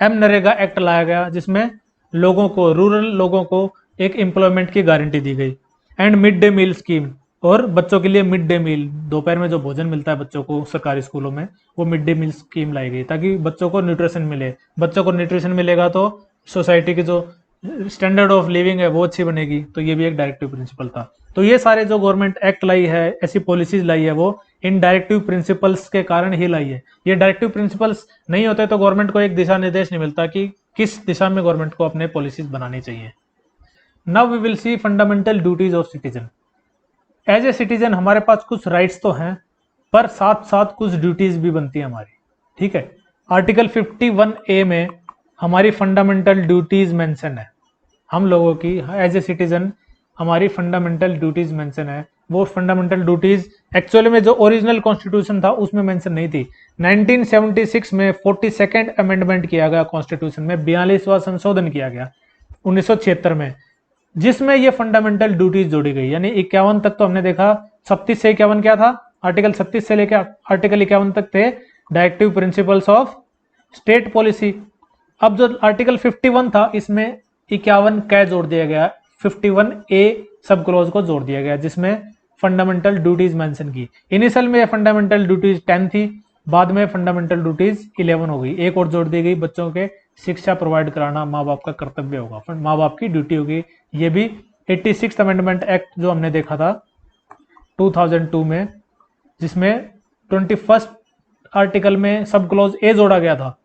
M NREGA act लाया गया, जिसमें लोगों को, रूरल लोगों को एक एम्प्लॉयमेंट की गारंटी दी गई। And mid day meal scheme, और बच्चों के लिए मिड डे मील, दोपहर में जो भोजन मिलता है बच्चों को सरकारी स्कूलों में, वो मिड डे मील स्कीम लाई गई ताकि बच्चों को न्यूट्रिशन मिले। बच्चों को न्यूट्रिशन मिलेगा तो सोसाइटी की जो स्टैंडर्ड ऑफ लिविंग है वो अच्छी बनेगी। तो ये भी एक डायरेक्टिव प्रिंसिपल था। तो ये सारे जो गवर्नमेंट एक्ट लाई है, ऐसी पॉलिसीज लाई है, वो इन डायरेक्टिव प्रिंसिपल्स के कारण ही लाई है। ये डायरेक्टिव प्रिंसिपल्स नहीं होते तो गवर्नमेंट को एक दिशा निर्देश नहीं मिलता कि किस दिशा में गवर्नमेंट को अपने पॉलिसीज बनानी चाहिए। Now we will see fundamental duties of citizen. As a citizen हमारे पास कुछ राइट्स तो हैं, पर साथ साथ कुछ ड्यूटीज भी बनती है हमारी, ठीक है। आर्टिकल 51A में हमारी फंडामेंटल ड्यूटीज मेंशन है, हम लोगों की एज ए सिटीजन हमारी फंडामेंटल ड्यूटीज मेंशन है। वो फंडामेंटल ड्यूटीज एक्चुअली में जो ओरिजिनल कॉन्स्टिट्यूशन था उसमें मेंशन नहीं थी। 1976 में 42nd अमेंडमेंट किया गया कॉन्स्टिट्यूशन में, 42वां संशोधन किया गया 1976 में, जिसमें ये फंडामेंटल ड्यूटीज जोड़ी गई। यानी 51 तक तो हमने देखा, 36 से 51 क्या था, आर्टिकल 36 से लेकर आर्टिकल 51 तक थे directive principles of state policy. अब जो आर्टिकल 51 था, इसमें 51 कै जोड़ दिया गया, 51 ए सब क्लोज को जोड़ दिया गया, जिसमें फंडामेंटल ड्यूटीज मेंशन की। इनिशियल में फंडामेंटल ड्यूटीज 10 थी, बाद में फंडामेंटल ड्यूटीज 11 हो गई, एक और जोड़ दी गई, बच्चों के शिक्षा प्रोवाइड कराना माँ बाप का कर्तव्य होगा, माँ बाप की ड्यूटी होगी। ये भी 86 अमेंडमेंट एक्ट जो हमने देखा था 2002 में, जिसमें 21 आर्टिकल में सब क्लोज ए जोड़ा गया था,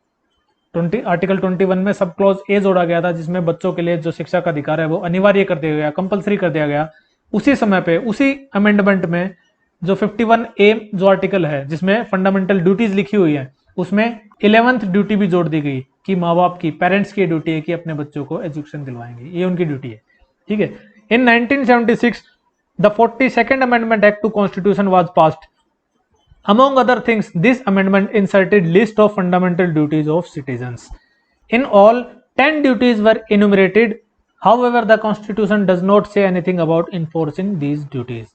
आर्टिकल 21 में सब क्लोज ए जोड़ा गया था, जिसमें बच्चों के लिए जो शिक्षा का अधिकार है वो अनिवार्य कर दिया गया, कंपलसरी कर दिया गया। उसी समय पे उसी अमेंडमेंट में जो 51 ए जो आर्टिकल है जिसमें फंडामेंटल ड्यूटीज लिखी हुई है, उसमें 11th ड्यूटी भी जोड़ दी गई कि माँ बाप की, पेरेंट्स की ड्यूटी है कि अपने बच्चों को एजुकेशन दिलवाएंगे, ये उनकी ड्यूटी है। ठीक है। In 1976 the 42nd amendment act to constitution was passed. Among other things, this amendment inserted list of fundamental duties of citizens. In all, 10 duties were enumerated. However, the Constitution does not say anything about enforcing these duties.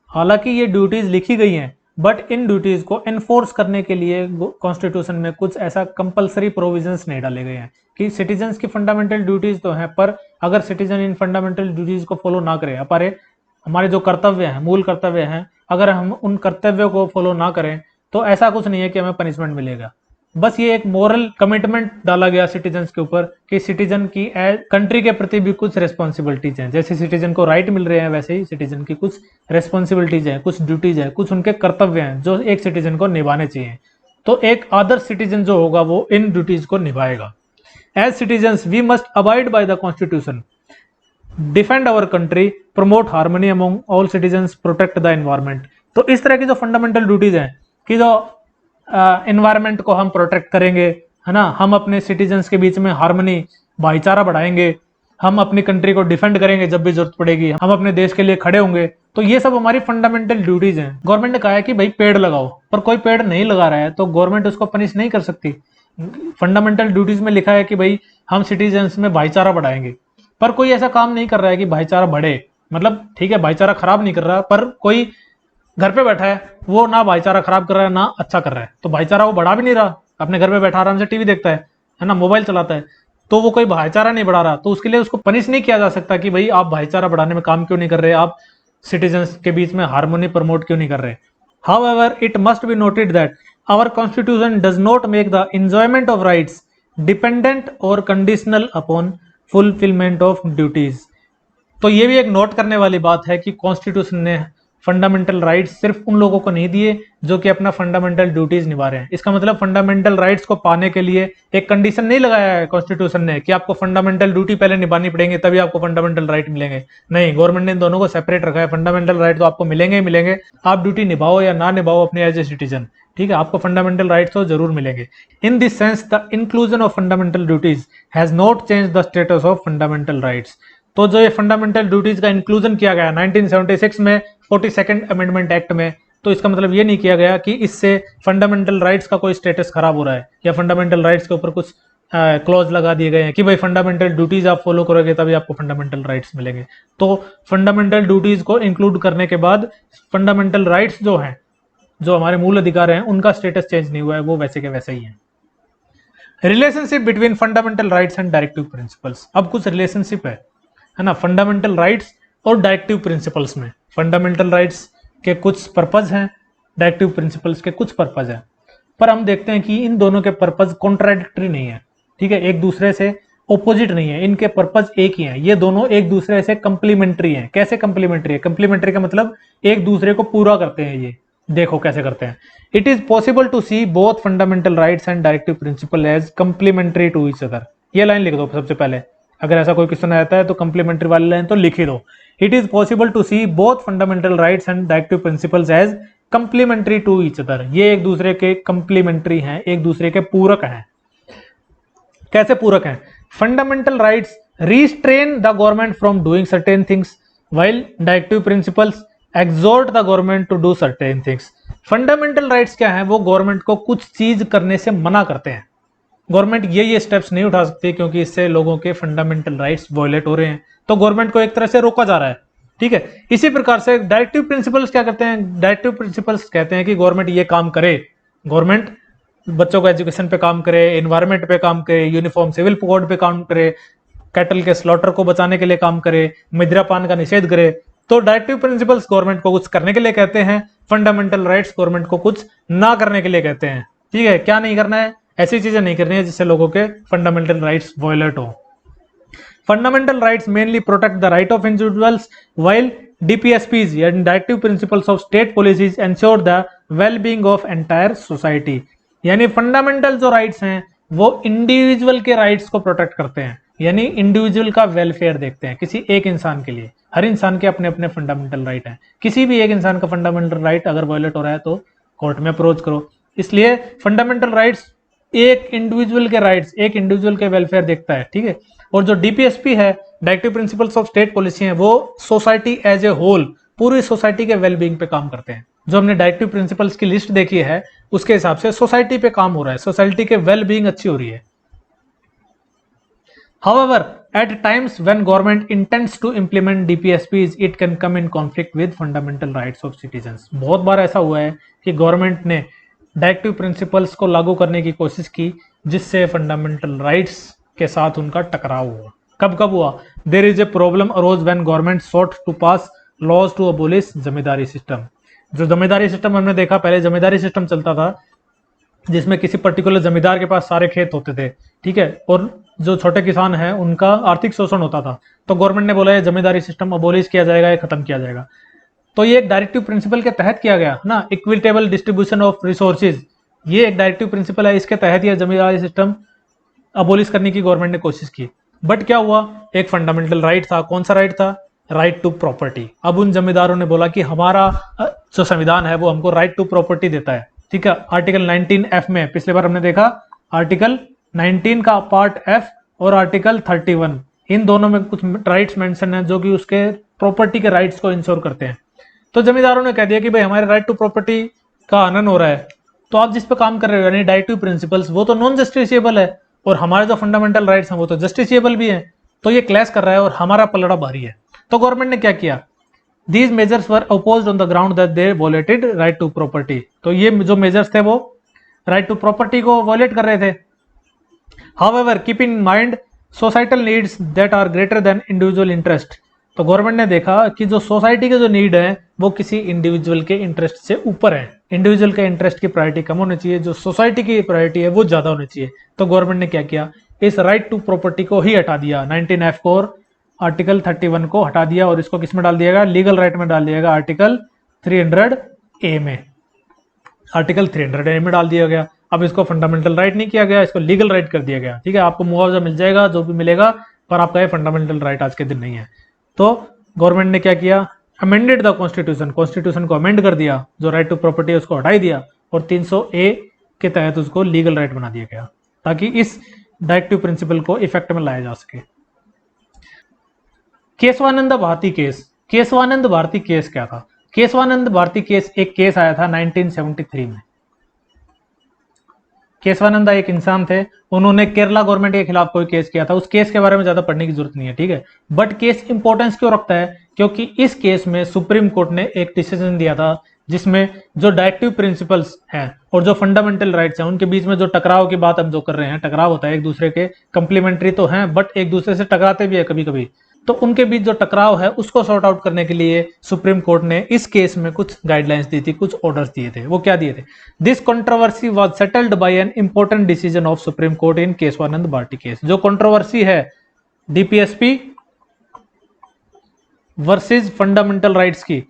हालांकि ये ड्यूटीज लिखी गई हैं, बट इन ड्यूटीज को एनफोर्स करने के लिए कॉन्स्टिट्यूशन में कुछ ऐसा कंपलसरी प्रोविजंस नहीं डाले गए हैं कि सिटीजन्स की फंडामेंटल ड्यूटीज तो हैं, पर अगर सिटीजन इन फंडामेंटल ड्यूटीज को फॉलो ना करे, हमारे जो कर्तव्य हैं, मूल कर्तव्य हैं, अगर हम उन कर्तव्यों को फॉलो ना करें तो ऐसा कुछ नहीं है कि हमें पनिशमेंट मिलेगा। बस ये एक मोरल कमिटमेंट डाला गया सिटीजन्स के ऊपर कि सिटीजन की कंट्री के प्रति भी कुछ रिस्पॉन्सिबिलिटीज हैं। जैसे सिटीजन को राइट मिल रहे हैं, वैसे ही सिटीजन की कुछ रिस्पॉन्सिबिलिटीज हैं, कुछ ड्यूटीज हैं, कुछ उनके कर्तव्य हैं जो एक सिटीजन को निभाने चाहिए। तो एक आदर्श सिटीजन जो होगा वो इन ड्यूटीज को निभाएगा। As citizens we must abide by the constitution, defend our country, promote harmony among all citizens, protect the environment. तो इस तरह की जो फंडामेंटल ड्यूटीज हैं कि जो एनवायरमेंट को हम प्रोटेक्ट करेंगे, है ना, हम अपने सिटीजन्स के बीच में हार्मनी, भाईचारा बढ़ाएंगे, हम अपनी कंट्री को डिफेंड करेंगे जब भी जरूरत पड़ेगी, हम अपने देश के लिए खड़े होंगे। तो ये सब हमारी फंडामेंटल ड्यूटीज हैं। गवर्नमेंट ने कहा है कि भाई पेड़ लगाओ, पर कोई पेड़ नहीं लगा रहा है तो गवर्नमेंट उसको पनिश नहीं कर सकती। फंडामेंटल ड्यूटीज में लिखा है कि भाई हम सिटीजन्स में भाईचारा बढ़ाएंगे, पर कोई ऐसा काम नहीं कर रहा है कि भाईचारा बढ़े। मतलब ठीक है, भाईचारा खराब नहीं कर रहा, पर कोई घर पे बैठा है, वो ना भाईचारा खराब कर रहा है ना अच्छा कर रहा है, तो भाईचारा वो बढ़ा भी नहीं रहा। अपने घर पे बैठा आराम से टीवी देखता है ना, मोबाइल चलाता है, तो वो कोई भाईचारा नहीं बढ़ा रहा, तो उसके लिए उसको पनिश नहीं किया जा सकता कि भाई आप भाईचारा बढ़ाने में काम क्यों नहीं कर रहे, आप सिटीजन्स के बीच में हार्मोनी प्रमोट क्यों नहीं कर रहे। However, it must be noted that our constitution does not make the enjoyment of rights dependent or conditional upon fulfillment of duties। तो ये भी एक नोट करने वाली बात है कि कॉन्स्टिट्यूशन ने फंडामेंटल राइट्स सिर्फ उन लोगों को नहीं दिए जो कि अपना फंडामेंटल ड्यूटीज निभा रहे हैं। इसका मतलब फंडामेंटल राइट्स को पाने के लिए एक कंडीशन नहीं लगाया है कॉन्स्टिट्यूशन ने कि आपको फंडामेंटल ड्यूटी पहले निभानी पड़ेंगे तभी आपको फंडामेंटल राइट मिलेंगे। नहीं, गवर्नमेंट ने इन दोनों को सेपरेट रखा है। फंडामेंटल राइट तो आपको मिलेंगे ही मिलेंगे, आप ड्यूटी निभाओ या ना निभाओ अपने एज ए सिटीजन, ठीक है, आपको फंडामेंटल राइट्स तो जरूर मिलेंगे। In this sense the inclusion of fundamental duties has not change the status of fundamental rights. तो जो ये फंडामेंटल ड्यूटीज का इंक्लूजन किया गया 1976 में 42nd अमेंडमेंट एक्ट में, तो इसका मतलब ये नहीं किया गया कि इससे फंडामेंटल राइट्स का कोई स्टेटस खराब हो रहा है या फंडामेंटल राइट्स के ऊपर कुछ क्लॉज लगा दिए गए हैं कि भाई फंडामेंटल ड्यूटीज आप फॉलो करोगे तभी आपको फंडामेंटल राइट्स मिलेंगे। तो फंडामेंटल ड्यूटीज को इंक्लूड करने के बाद फंडामेंटल राइट्स जो हैं, जो हमारे मूल अधिकार हैं, उनका स्टेटस चेंज नहीं हुआ है, वो वैसे के वैसे ही है। Relationship between fundamental rights and directive principles. अब कुछ रिलेशनशिप है ना फंडामेंटल राइट्स और डायरेक्टिव प्रिंसिपल्स में। फंडामेंटल राइट्स के कुछ पर्पज हैं, डायरेक्टिव प्रिंसिपल्स के कुछ पर्पज हैं, पर हम देखते हैं कि इन दोनों के पर्पज कॉन्ट्राडिक्टरी नहीं है, ठीक है, एक दूसरे से ओपोजिट नहीं है, इनके पर्पज एक ही हैं। ये दोनों एक दूसरे से कंप्लीमेंट्री हैं। कैसे कंप्लीमेंट्री है? कंप्लीमेंट्री का मतलब एक दूसरे को पूरा करते हैं। ये देखो कैसे करते हैं। It is possible to see both fundamental rights and directive principle as complementary to each other. ये लाइन लिख दो सबसे पहले, अगर ऐसा कोई क्वेश्चन आता है तो कंप्लीमेंट्री वाली लाइन तो लिख ही दो। It is possible to see both fundamental rights and directive principles as complementary to each other. ये एक दूसरे के कंप्लीमेंट्री हैं, एक दूसरे के पूरक हैं। कैसे पूरक हैं? Fundamental rights restrain the government from doing certain things while directive principles exhort the government to do certain things. Fundamental rights क्या है? वो गवर्नमेंट को कुछ चीज करने से मना करते हैं। गवर्नमेंट ये स्टेप्स नहीं उठा सकती क्योंकि इससे लोगों के फंडामेंटल राइट्स वायलेट हो रहे हैं, तो गवर्नमेंट को एक तरह से रोका जा रहा है, ठीक है। इसी प्रकार से डायरेक्टिव प्रिंसिपल्स क्या करते हैं? डायरेक्टिव प्रिंसिपल्स कहते हैं कि गवर्नमेंट ये काम करे, गवर्नमेंट बच्चों को एजुकेशन पे काम करे, एनवायरमेंट पे काम करे, यूनिफॉर्म सिविल कोड पे काम करे, कैटल के स्लॉटर को बचाने के लिए काम करे, मदिरापान का निषेध करे। तो डायरेक्टिव प्रिंसिपल्स गवर्नमेंट को कुछ करने के लिए कहते हैं, फंडामेंटल राइट्स गवर्नमेंट को कुछ ना करने के लिए कहते हैं। ठीक है, क्या नहीं करना है? ऐसी चीजें नहीं करनी है जिससे लोगों के फंडामेंटल राइट्स वायलेट हो। Fundamental rights mainly protect the right of individuals while DPSPs and directive principles of state policies ensure the well-being of entire society। यानी फंडामेंटल जो राइट्स हैं वो इंडिविजुअल के राइट्स को प्रोटेक्ट करते हैं, यानी इंडिविजुअल का वेलफेयर देखते हैं किसी एक इंसान के लिए। हर इंसान के अपने अपने फंडामेंटल राइट हैं, किसी भी एक इंसान का फंडामेंटल राइट अगर वायलेट हो रहा है तो कोर्ट में अप्रोच करो। इसलिए फंडामेंटल राइट्स एक इंडिविजुअल के राइट्स, एक इंडिविजुअल के वेलफेयर देखता है। ठीक है, और जो डीपीएसपी है, directive principles of state policy है, वो सोसाइटी एज ए होल, पूरी सोसाइटी के वेलबींग पे काम करते हैं। जो हमने डायरेक्टिव प्रिंसिपल्स की लिस्ट देखी है उसके हिसाब से सोसाइटी पे काम हो रहा है, सोसाइटी के वेलबींग अच्छी हो रही है। However, at times when government intends to implement DPSPs, it can come in conflict with fundamental rights of citizens। बहुत बार ऐसा हुआ है कि गवर्नमेंट ने डायरेक्टिव प्रिंसिपल्स को लागू करने की कोशिश की जिससे फंडामेंटल राइट्स के साथ उनका टकराव हुआ। कब कब हुआ? There is a problem arose when government sought to pass laws to abolish zamindari system. जो जमींदारी सिस्टम हमने देखा, पहले जमींदारी सिस्टम चलता था जिसमें किसी पर्टिकुलर जमींदार के पास सारे खेत होते थे। ठीक है, और जो छोटे किसान हैं उनका आर्थिक शोषण होता था। तो गवर्नमेंट ने बोला ये जमींदारी सिस्टम अबोलिश किया जाएगा, ये खत्म किया जाएगा। तो ये एक डायरेक्टिव प्रिंसिपल के तहत किया गया ना, इक्विटेबल डिस्ट्रीब्यूशन ऑफ रिसोर्सेज, ये एक डायरेक्टिव प्रिंसिपल है, इसके तहत यह जमींदारी सिस्टम अबोलिश करने की गवर्नमेंट ने कोशिश की। बट क्या हुआ, एक फंडामेंटल राइट था। कौन सा राइट था? Right to property. अब उन जमींदारों ने बोला कि हमारा जो संविधान है वो हमको राइट टू प्रॉपर्टी देता है। ठीक है, आर्टिकल 19F में पिछले बार हमने देखा, आर्टिकल 19 का पार्ट F और आर्टिकल 31, इन दोनों में कुछ राइट्स मेंशन है जो कि उसके प्रॉपर्टी के राइट्स को इंश्योर करते हैं। तो जमींदारों ने कह दिया कि भाई हमारे राइट टू प्रॉपर्टी का हनन हो रहा है, तो आप जिस पे काम कर रहे हो यानी डायरेक्टिव प्रिंसिपल्स, वो तो नॉन जस्टिसिएबल है और हमारे जो फंडामेंटल राइट्स हैं वो तो जस्टिसिएबल भी हैं, तो ये क्लैश कर रहा है और हमारा पलड़ा भारी है। तो गवर्नमेंट ने क्या किया? These measures were opposed on the ground that they violated right to property। तो ये जो मेजर्स थे वो राइट टू प्रॉपर्टी को वायलेट कर रहे थे। However, keep in mind societal needs that are greater than individual interest। तो गवर्नमेंट ने देखा कि जो सोसाइटी के जो नीड है वो किसी इंडिविजुअल के इंटरेस्ट से ऊपर है। इंडिविजुअल के इंटरेस्ट की प्रायोरिटी कम होनी चाहिए, जो सोसाइटी की प्रायोरिटी है वो ज्यादा होनी चाहिए। तो गवर्नमेंट ने क्या किया? इस राइट टू प्रॉपर्टी को ही हटा दिया, 19F को और आर्टिकल 31 को हटा दिया और इसको किस में डाल दिया? लीगल राइट में डाल दिया, आर्टिकल 300A में, आर्टिकल 300A में डाल दिया गया। अब इसको फंडामेंटल राइट नहीं किया गया, इसको लीगल राइट कर दिया गया। ठीक है, आपको मुआवजा मिल जाएगा जो भी मिलेगा, पर आपका ये फंडामेंटल राइट आज के दिन नहीं है। तो गवर्नमेंट ने क्या किया? अमेंडेड द कॉन्स्टिट्यूशन, कॉन्स्टिट्यूशन को अमेंड कर दिया, जो राइट टू प्रॉपर्टी है उसको हटा ही दिया और 300A के तहत उसको लीगल राइट बना दिया गया ताकि इस डायरेक्टिव प्रिंसिपल को इफेक्ट में लाया जा सके। केशवानंद भारती केस। केशवानंद भारती केस क्या था? केशवानंद भारती केस एक केस आया था 1973 में। केशवानंदा एक इंसान थे, उन्होंने केरला गवर्नमेंट के खिलाफ कोई केस किया था। उस केस के बारे में ज्यादा पढ़ने की जरूरत नहीं है, ठीक है, बट केस इंपॉर्टेंस क्यों रखता है? क्योंकि इस केस में सुप्रीम कोर्ट ने एक डिसीजन दिया था जिसमें जो डायरेक्टिव प्रिंसिपल्स हैं और जो फंडामेंटल राइट्स हैं उनके बीच में जो टकराव की बात हम जो कर रहे हैं, टकराव होता है, एक दूसरे के कंप्लीमेंट्री तो हैं बट एक दूसरे से टकराते भी है कभी कभी, तो उनके बीच जो टकराव है उसको सॉर्ट आउट करने के लिए सुप्रीम कोर्ट ने इस केस में कुछ गाइडलाइंस दी थी, कुछ ऑर्डर्स दिए थे। वो क्या दिए थे? This controversy was settled by an important decision of supreme court in Kesavananda Bharati case. जो कंट्रोवर्सी है डीपीएसपी वर्सेस फंडामेंटल राइट्स की,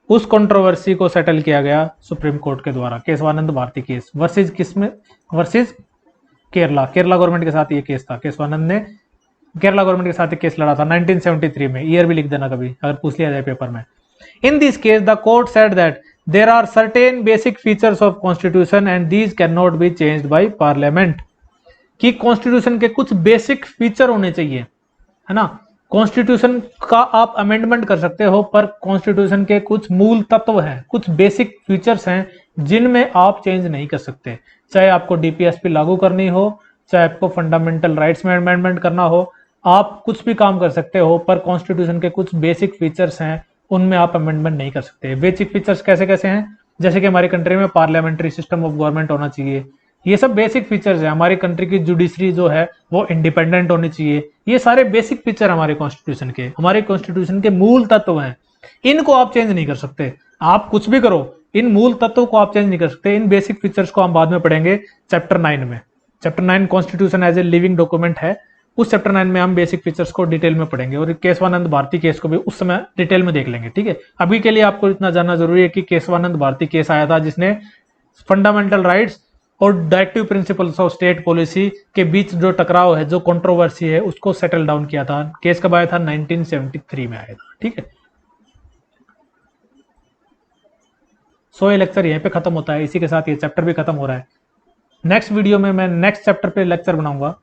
उस कंट्रोवर्सी को सेटल किया गया सुप्रीम कोर्ट के द्वारा केशवानंद भारती केस वर्सेस किसमें? वर्सेस केरला। केरला गवर्नमेंट के साथ ये केस था। केशवानंद ने केरला गवर्नमेंट के साथ एक केस लड़ा था 1973 में। ईयर भी लिख देना कभी अगर पूछ लिया जाए पेपर में। In this case the court said that there are certain basic features of constitution and these can not be changed by parliament. कि कॉन्स्टिट्यूशन के कुछ बेसिक फीचर होने चाहिए, है ना। कॉन्स्टिट्यूशन का आप अमेंडमेंट कर सकते हो पर कॉन्स्टिट्यूशन के कुछ मूल तत्व हैं, कुछ बेसिक फीचर्स हैं जिनमें आप चेंज नहीं कर सकते। चाहे आपको डीपीएसपी लागू करनी हो, चाहे आपको फंडामेंटल राइट्स में अमेंडमेंट करना हो, आप कुछ भी काम कर सकते हो पर कॉन्स्टिट्यूशन के कुछ बेसिक फीचर्स हैं उनमें आप अमेंडमेंट नहीं कर सकते। बेसिक फीचर्स कैसे कैसे हैं? जैसे कि हमारी कंट्री में पार्लियामेंट्री सिस्टम ऑफ गवर्नमेंट होना चाहिए, ये सब बेसिक फीचर्स है। हमारी कंट्री की जुडिशरी जो है वो इंडिपेंडेंट होनी चाहिए। ये सारे बेसिक फीचर हमारे कॉन्स्टिट्यूशन के, हमारे कॉन्स्टिट्यूशन के मूल तत्व हैं। इनको आप चेंज नहीं कर सकते, आप कुछ भी करो, इन मूल तत्वों को आप चेंज नहीं कर सकते। इन बेसिक फीचर्स को हम बाद में पढ़ेंगे चैप्टर 9 में। Chapter 9 constitution as a living document है, उस चैप्टर 9 में हम बेसिक फीचर्स को डिटेल में पढ़ेंगे और केशवानंद भारती केस को भी उस समय डिटेल में देख लेंगे। ठीक है, अभी के लिए आपको इतना जानना जरूरी है कि केशवानंद भारती केस आया था जिसने फंडामेंटल राइट्स और directive principles of state policy के बीच जो टकराव है, जो कंट्रोवर्सी है, उसको सेटल डाउन किया था। केस कब आया था? 1973 में आया था। ठीक है, सो ये लेक्चर यहीं पे खत्म होता है, इसी के साथ ये चैप्टर भी खत्म हो रहा है। नेक्स्ट वीडियो में मैं नेक्स्ट चैप्टर पे लेक्चर बनाऊंगा।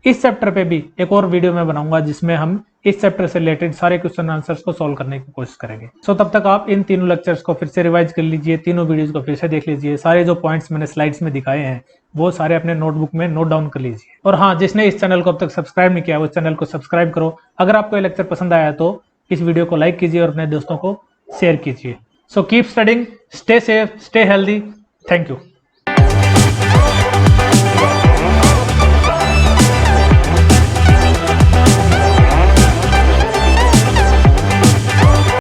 इस चैप्टर पे भी एक और वीडियो में बनाऊंगा जिसमें हम इस चैप्टर से रिलेटेड सारे क्वेश्चन आंसर्स को सॉल्व करने की कोशिश करेंगे। सो तब तक आप इन तीनों लेक्चर्स को फिर से रिवाइज कर लीजिए, तीनों वीडियोस को फिर से देख लीजिए। सारे जो पॉइंट्स मैंने स्लाइड्स में दिखाए हैं वो सारे अपने नोटबुक में नोट डाउन कर लीजिए। और हाँ, जिसने इस चैनल को अब तक सब्सक्राइब नहीं किया, उस चैनल को सब्सक्राइब करो। अगर आपको ये लेक्चर पसंद आया तो इस वीडियो को लाइक कीजिए और अपने दोस्तों को शेयर कीजिए। So keep studying, stay safe, stay healthy. Thank you.